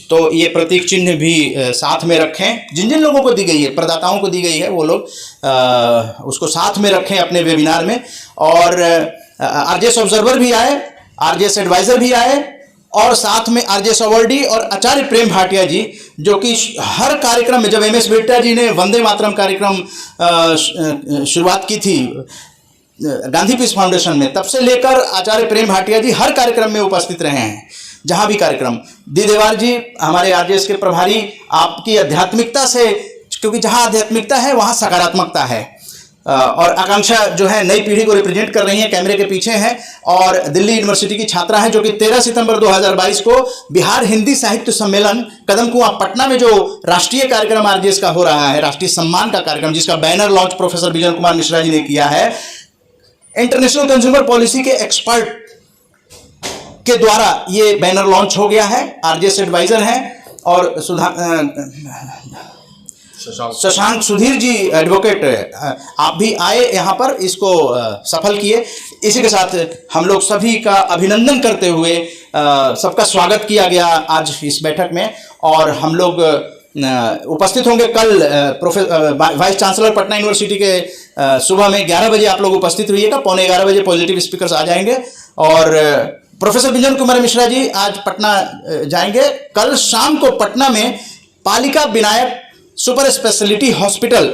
तो ये प्रतीक चिन्ह भी साथ में रखें। जिन जिन लोगों को दी गई है, प्रदाताओं को दी गई है, वो लोग उसको साथ में रखें अपने वेबिनार में। और आरजेएस ऑब्जर्वर भी आए, आरजेएस एडवाइजर भी आए और साथ में आरजेएस अवार्डी और आचार्य प्रेम भाटिया जी, जो कि हर कार्यक्रम में, जब एमएस बिरटा जी ने वंदे मातरम कार्यक्रम शुरुआत की थी गांधी पीस फाउंडेशन में, तब से लेकर आचार्य प्रेम भाटिया जी हर कार्यक्रम में उपस्थित रहे हैं, जहां भी कार्यक्रम। दी देवार जी हमारे आरजेएस के प्रभारी, आपकी आध्यात्मिकता से, क्योंकि जहां आध्यात्मिकता है वहां सकारात्मकता है और आकांक्षा जो है नई पीढ़ी को रिप्रेजेंट कर रही है, कैमरे के पीछे हैं और दिल्ली यूनिवर्सिटी की छात्रा है, जो कि 13 सितंबर 2022 को बिहार हिंदी साहित्य सम्मेलन कदम कुआं पटना में जो राष्ट्रीय कार्यक्रम आरजेएस का हो रहा है, राष्ट्रीय सम्मान का कार्यक्रम, जिसका banner launch professor Bijon Kumar Mishra ji ने किया है, इंटरनेशनल कंज्यूमर पॉलिसी के एक्सपर्ट के द्वारा ये बैनर लॉन्च हो गया है। आरजेएस एडवाइजर हैं और शशांक सुधीर जी एडवोकेट, आप भी आए यहाँ पर, इसको सफल किए। इसी के साथ हम लोग सभी का अभिनंदन करते हुए सबका स्वागत किया गया आज इस बैठक में और हम लोग उपस्थित होंगे कल। वाइस चांसलर पटना यूनिवर्सिटी के सुबह में 11 बजे आप लोग उपस्थित रहिएगा, 11:15 बजे पॉजिटिव स्पीकर्स आ जाएंगे और प्रोफेसर बिजोन कुमार मिश्रा जी आज पटना जाएंगे। कल शाम को पटना में पालिका विनायक सुपर स्पेशलिटी हॉस्पिटल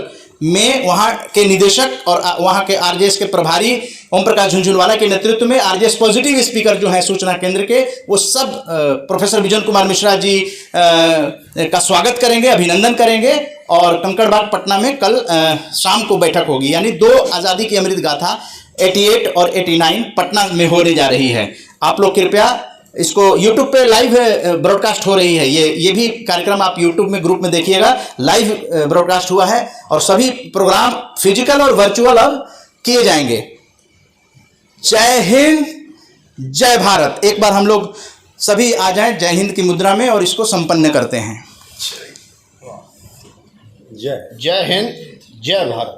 में वहाँ के निदेशक और वहाँ के आरजेएस के प्रभारी ओम प्रकाश झुनझुनवाला के नेतृत्व में आरजेएस पॉजिटिव स्पीकर जो हैं सूचना केंद्र के, वो सब प्रोफेसर बिजोन कुमार मिश्रा जी का स्वागत करेंगे, अभिनंदन करेंगे और कंकड़बाग पटना में कल शाम को बैठक होगी। यानी 2 आज़ादी की अमृत गाथा 88 और 89 पटना में होने जा रही है। आप लोग कृपया इसको YouTube पे लाइव ब्रॉडकास्ट हो रही है, ये भी कार्यक्रम आप YouTube में ग्रुप में देखिएगा, लाइव ब्रॉडकास्ट हुआ है और सभी प्रोग्राम फिजिकल और वर्चुअल अब किए जाएंगे। जय हिंद, जय भारत। एक बार हम लोग सभी आ जाएं जय हिंद की मुद्रा में और इसको संपन्न करते हैं। जय हिंद, जय भारत।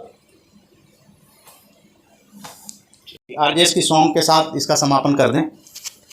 आरजेएस की सॉन्ग के साथ इसका समापन कर दें।